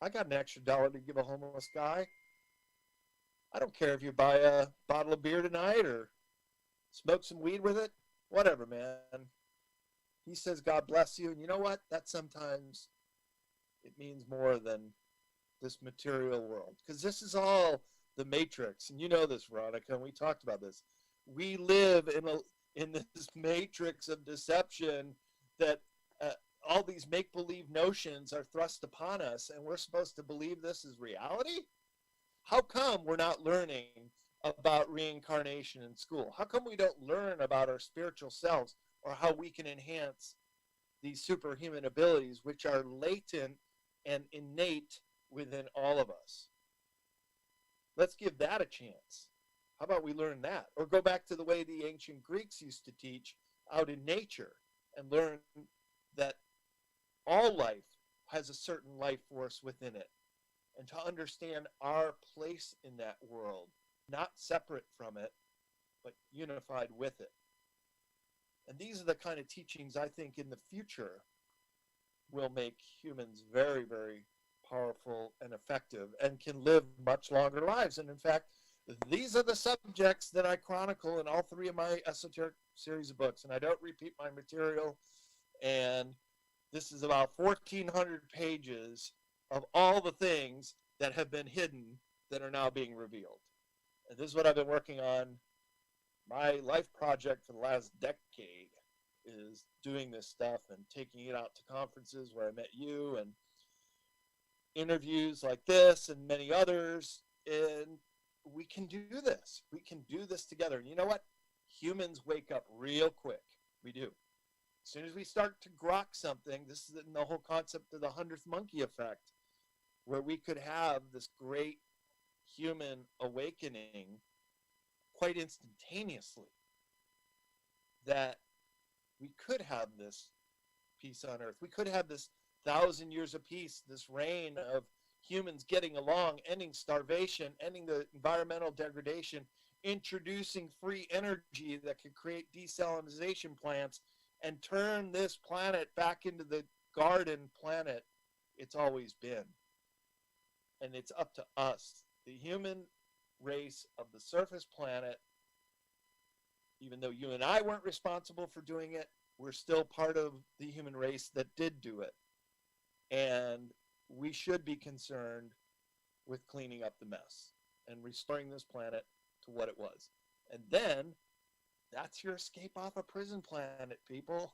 I got an extra dollar to give a homeless guy. I don't care if you buy a bottle of beer tonight or smoke some weed with it. Whatever, man. He says God bless you, and you know what? That sometimes it means more than this material world, because this is all the matrix, and you know this, Veronica, and we talked about this. We live in this matrix of deception that all these make-believe notions are thrust upon us, and we're supposed to believe this is reality. How come we're not learning about reincarnation in school? How come we don't learn about our spiritual selves, or how we can enhance these superhuman abilities which are latent and innate within all of us? Let's give that a chance. How about we learn that? Or go back to the way the ancient Greeks used to teach out in nature and learn that all life has a certain life force within it, and to understand our place in that world, not separate from it, but unified with it. And these are the kind of teachings I think in the future will make humans very, very powerful and effective and can live much longer lives. And in fact, these are the subjects that I chronicle in all three of my esoteric series of books. And I don't repeat my material. And this is about 1,400 pages of all the things that have been hidden that are now being revealed. And this is what I've been working on. My life project for the last decade is doing this stuff and taking it out to conferences where I met you, and interviews like this and many others. And we can do this. We can do this together. And you know what? Humans wake up real quick. We do. As soon as we start to grok something, this is the whole concept of the 100th monkey effect, where we could have this great human awakening quite instantaneously, that we could have this peace on earth. We could have this 1,000 years of peace, this reign of humans getting along, ending starvation, ending the environmental degradation, introducing free energy that could create desalinization plants and turn this planet back into the garden planet it's always been. And it's up to us, the human race of the surface planet. Even though you and I weren't responsible for doing it, we're still part of the human race that did do it. And we should be concerned with cleaning up the mess and restoring this planet to what it was. And then that's your escape off a prison planet, people.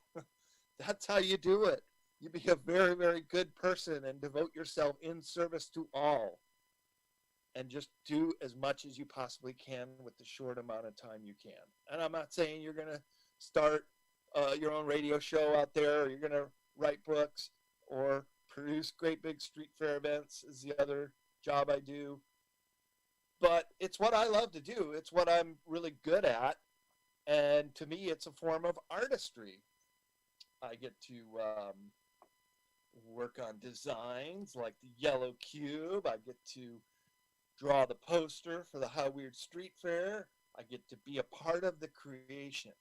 That's how you do it. You be a very, very good person and devote yourself in service to all. And just do as much as you possibly can with the short amount of time you can. And I'm not saying you're going to start your own radio show out there, or you're going to write books or produce great big street fair events is the other job I do. But it's what I love to do. It's what I'm really good at. And to me, it's a form of artistry. I get to work on designs like the yellow cube. I get to draw the poster for the How Weird Street Fair. I get to be a part of the creation.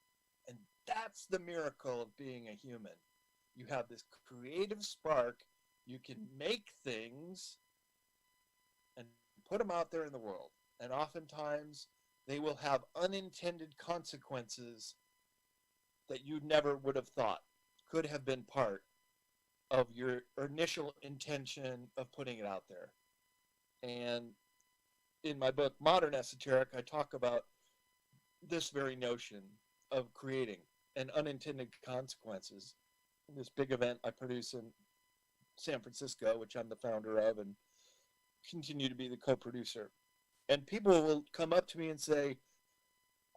And that's the miracle of being a human. You have this creative spark. You can make things and put them out there in the world. And oftentimes they will have unintended consequences that you never would have thought could have been part of your initial intention of putting it out there. And in my book, Modern Esoteric, I talk about this very notion of creating and unintended consequences. In this big event I produce in San Francisco, which I'm the founder of and continue to be the co-producer. And people will come up to me and say,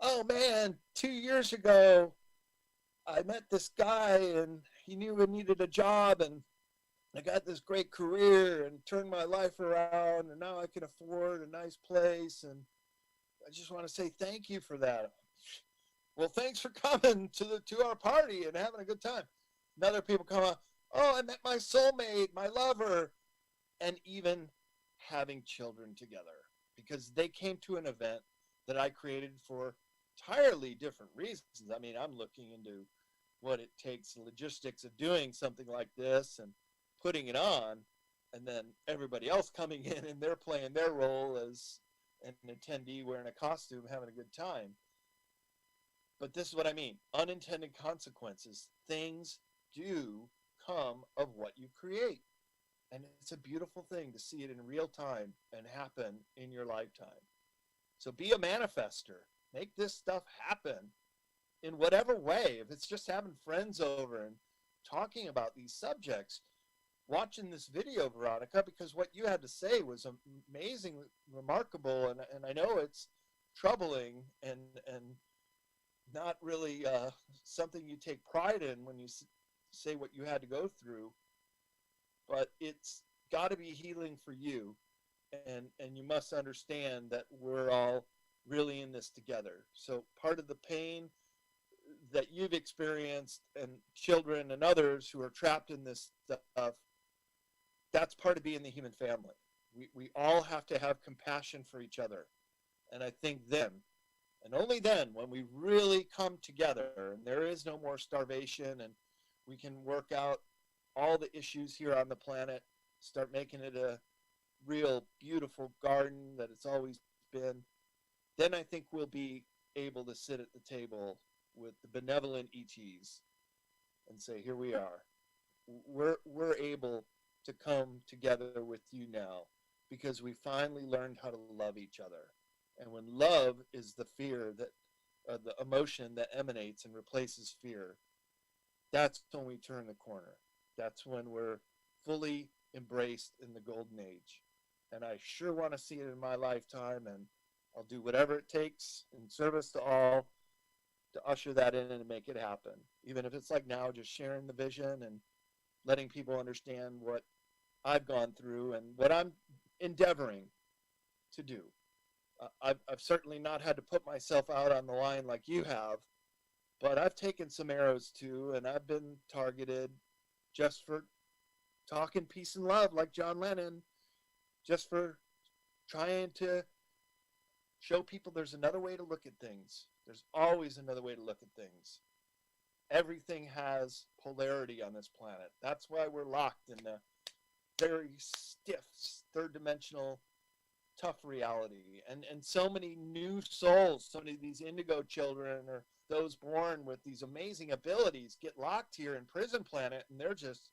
oh man, 2 years ago, I met this guy and he knew I needed a job and I got this great career and turned my life around, and now I can afford a nice place, and I just want to say thank you for that. Well, thanks for coming to our party and having a good time. And other people come up, oh, I met my soulmate, my lover, and even having children together because they came to an event that I created for entirely different reasons. I mean, I'm looking into what it takes, the logistics of doing something like this and putting it on, and then everybody else coming in and they're playing their role as an attendee wearing a costume, having a good time. But this is what I mean, unintended consequences. Things do come of what you create. And it's a beautiful thing to see it in real time and happen in your lifetime. So be a manifester. Make this stuff happen in whatever way. If it's just having friends over and talking about these subjects, watching this video, Veronica, because what you had to say was amazing, remarkable, and I know it's troubling and not really something you take pride in when you say what you had to go through, but it's got to be healing for you, and you must understand that we're all really in this together. So part of the pain that you've experienced and children and others who are trapped in this stuff, that's part of being the human family. We all have to have compassion for each other. And I think then, and only then, when we really come together and there is no more starvation and we can work out all the issues here on the planet, start making it a real beautiful garden that it's always been, then I think we'll be able to sit at the table with the benevolent ETs and say, here we are. We're able to come together with you now because we finally learned how to love each other. And when love is the fear that, the emotion that emanates and replaces fear, that's when we turn the corner. That's when we're fully embraced in the golden age. And I sure want to see it in my lifetime, and I'll do whatever it takes in service to all to usher that in and make it happen. Even if it's like now, just sharing the vision and letting people understand what I've gone through and what I'm endeavoring to do. I've certainly not had to put myself out on the line like you have, but I've taken some arrows too, and I've been targeted just for talking peace and love like John Lennon, just for trying to show people there's another way to look at things. There's always another way to look at things. Everything has polarity on this planet. That's why we're locked in the very stiff, third-dimensional, tough reality. And so many new souls, so many of these indigo children or those born with these amazing abilities get locked here in prison planet, and they're just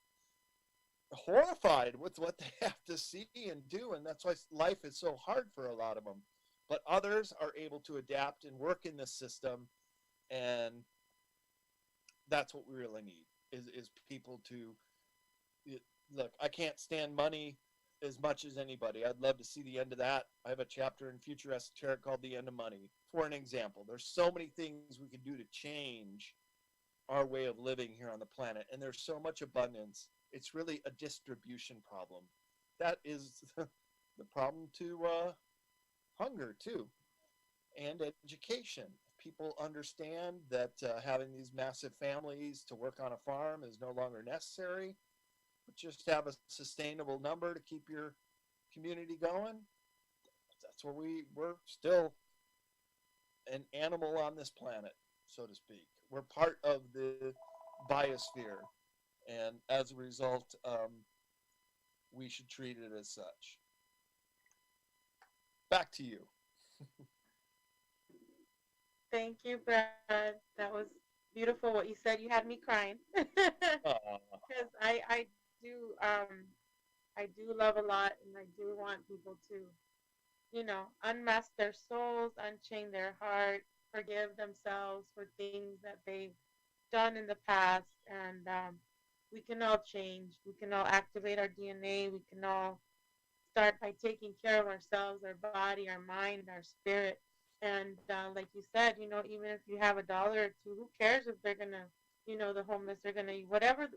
horrified with what they have to see and do. And that's why life is so hard for a lot of them. But others are able to adapt and work in this system, and that's what we really need is people to look. I can't stand money as much as anybody. I'd love to see the end of that. I have a chapter in Future Esoteric called The End of Money. For an example, there's so many things we can do to change our way of living here on the planet, and there's so much abundance. It's really a distribution problem. That is the problem to hunger too, and education. People understand that having these massive families to work on a farm is no longer necessary, but just have a sustainable number to keep your community going. That's where we're still an animal on this planet, so to speak. We're part of the biosphere, and as a result, we should treat it as such. Back to you. Thank you, Brad. That was beautiful what you said. You had me crying because I do I do love a lot, and I do want people to, unmask their souls, unchain their heart, forgive themselves for things that they've done in the past, and we can all change. We can all activate our DNA. We can all start by taking care of ourselves, our body, our mind, our spirit. And like you said, even if you have $1 or two, who cares if they're gonna, the homeless are gonna whatever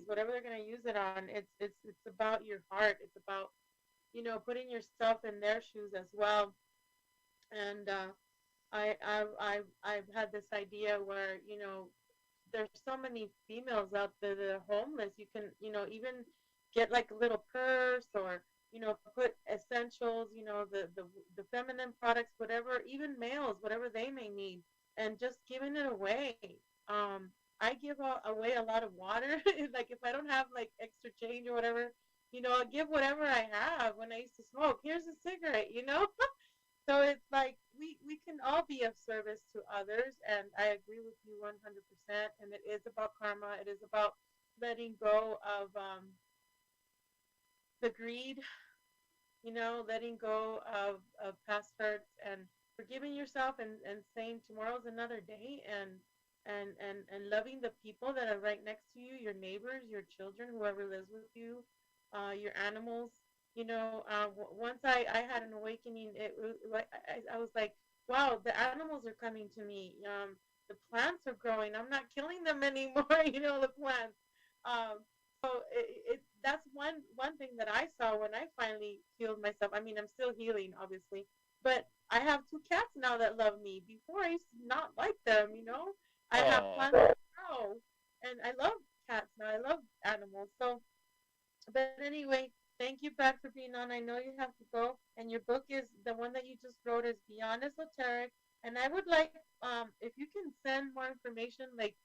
whatever they're gonna use it on. It's about your heart. It's about putting yourself in their shoes as well. And I've had this idea where, there's so many females out there that are homeless. You can, even get like a little purse, or, put essentials, the feminine products, whatever, even males, whatever they may need, and just giving it away. I give away a lot of water. Like if I don't have like extra change or whatever, I'll give whatever I have. When I used to smoke, here's a cigarette. So it's like we can all be of service to others, and I agree with you 100%. And it is about karma. It is about letting go of the greed, letting go of past hurts, and forgiving yourself, and saying tomorrow's another day, and loving the people that are right next to you, your neighbors, your children, whoever lives with you, your animals. Once I had an awakening. It was like I was like, wow, the animals are coming to me. The plants are growing. I'm not killing them anymore. The plants. Um, so that's one thing that I saw when I finally healed myself. I mean, I'm still healing, obviously, but I have two cats now that love me. Before I used to not like them. I have Oh, plants that grow, and I love cats now. I love animals. So, but anyway, thank you, Brad, for being on. I know you have to go, and your book is the one that you just wrote is Beyond Esoteric. And I would like, if you can send more information, like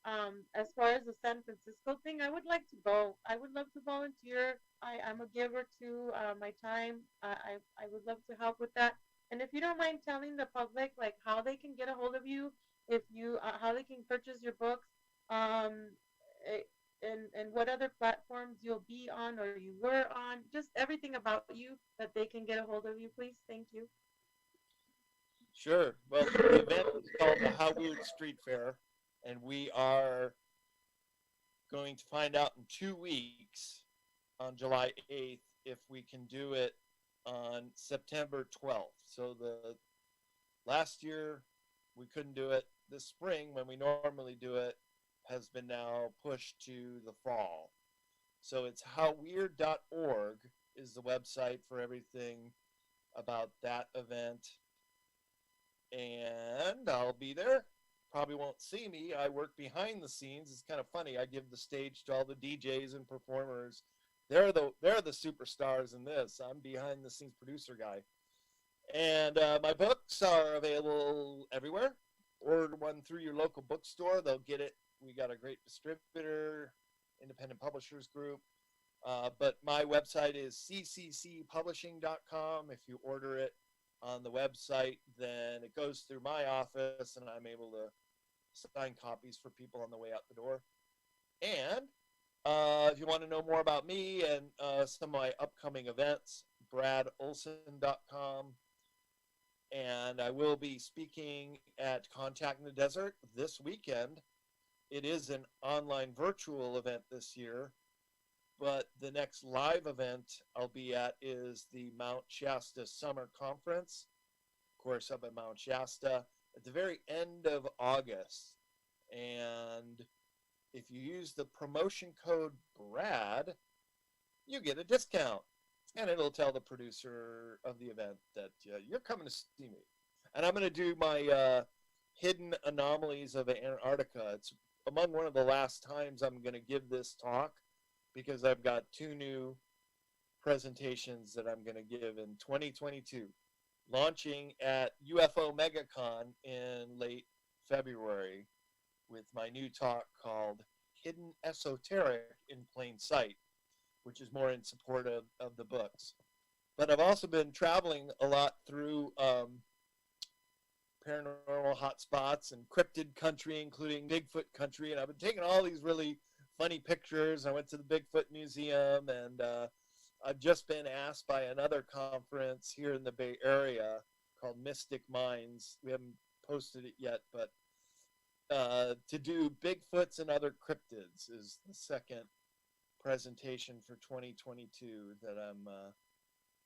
as far as the San Francisco thing, I would like to go. I would love to volunteer. I'm a giver to my time. I would love to help with that. And if you don't mind telling the public like how they can get a hold of you, if you how they can purchase your books, um, eh, and what other platforms you'll be on or you were on, just everything about you that they can get a hold of you, please. Thank you. sure. Well, the event is called the How Weird Street Fair, and we are going to find out in 2 weeks on July 8th if we can do it on September 12th. So the last year we couldn't do it. This spring, when we normally do it, has been now pushed to the fall. So it's howweird.org is the website for everything about that event. And I'll be there. Probably won't see me. I work behind the scenes. It's kind of funny. I give the stage to all the DJs and performers. They're the superstars in this. I'm behind the scenes producer guy. And my books are available everywhere. Order one through your local bookstore. They'll get it. We got a great distributor, independent publishers group. But my website is cccpublishing.com. If you order it on the website, then it goes through my office, and I'm able to sign copies for people on the way out the door. And if you want to know more about me and some of my upcoming events, bradolson.com. And I will be speaking at Contact in the Desert this weekend. It is an online virtual event this year, but the next live event I'll be at is the Mount Shasta Summer Conference. Of course, up at Mount Shasta at the very end of August. And if you use the promotion code BRAD, you get a discount. And it'll tell the producer of the event that you're coming to see me. And I'm going to do my hidden anomalies of Antarctica. It's among one of the last times I'm going to give this talk because I've got two new presentations that I'm going to give in 2022, launching at UFO MegaCon in late February with my new talk called Hidden Esoteric in Plain Sight, which is more in support of the books. But I've also been traveling a lot through paranormal hotspots and cryptid country, including Bigfoot country, and I've been taking all these really funny pictures. I went to the Bigfoot Museum, and I've just been asked by another conference here in the Bay Area called Mystic Minds. We haven't posted it yet, but to do Bigfoots and other cryptids is the second presentation for 2022 that I'm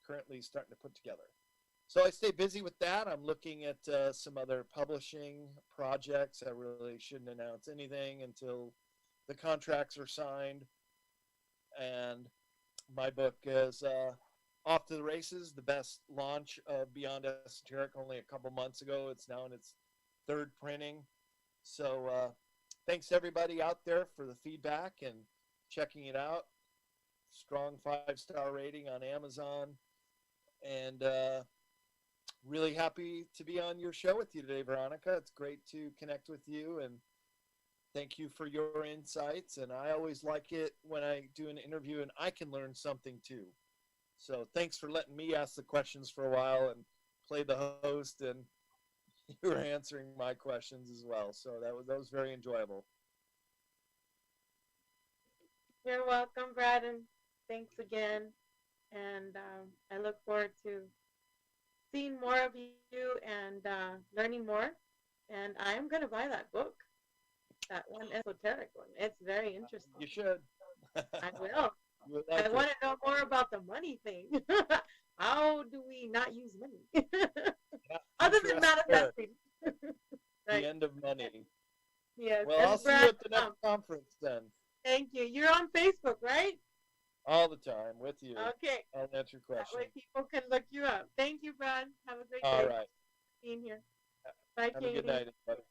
currently starting to put together. So I stay busy with that. I'm looking at some other publishing projects. I really shouldn't announce anything until the contracts are signed. And my book is off to the races. The best launch of Beyond Esoteric only a couple months ago. It's now in its third printing. So thanks everybody out there for the feedback and checking it out. Strong 5-star rating on Amazon, and really happy to be on your show with you today, Veronica. It's great to connect with you, and thank you for your insights. And I always like it when I do an interview and I can learn something too. So thanks for letting me ask the questions for a while and play the host, and you were answering my questions as well. So that was very enjoyable. You're welcome, Brad, and thanks again. And I look forward to seeing more of you and learning more. And I am going to buy that book, that one esoteric one. It's very interesting. You should. I will. You would like I want to know more about the money thing. How do we not use money? Yeah, Other than manifesting. the end of money. Yes. Well, And I'll see Brad, you at the next conference then. thank you. You're on Facebook, right? All the time with you. Okay. I'll answer That way questions. people can look you up. Thank you, Brad. Have a great All day right. being here. Bye, Have Katie. a good night, everybody.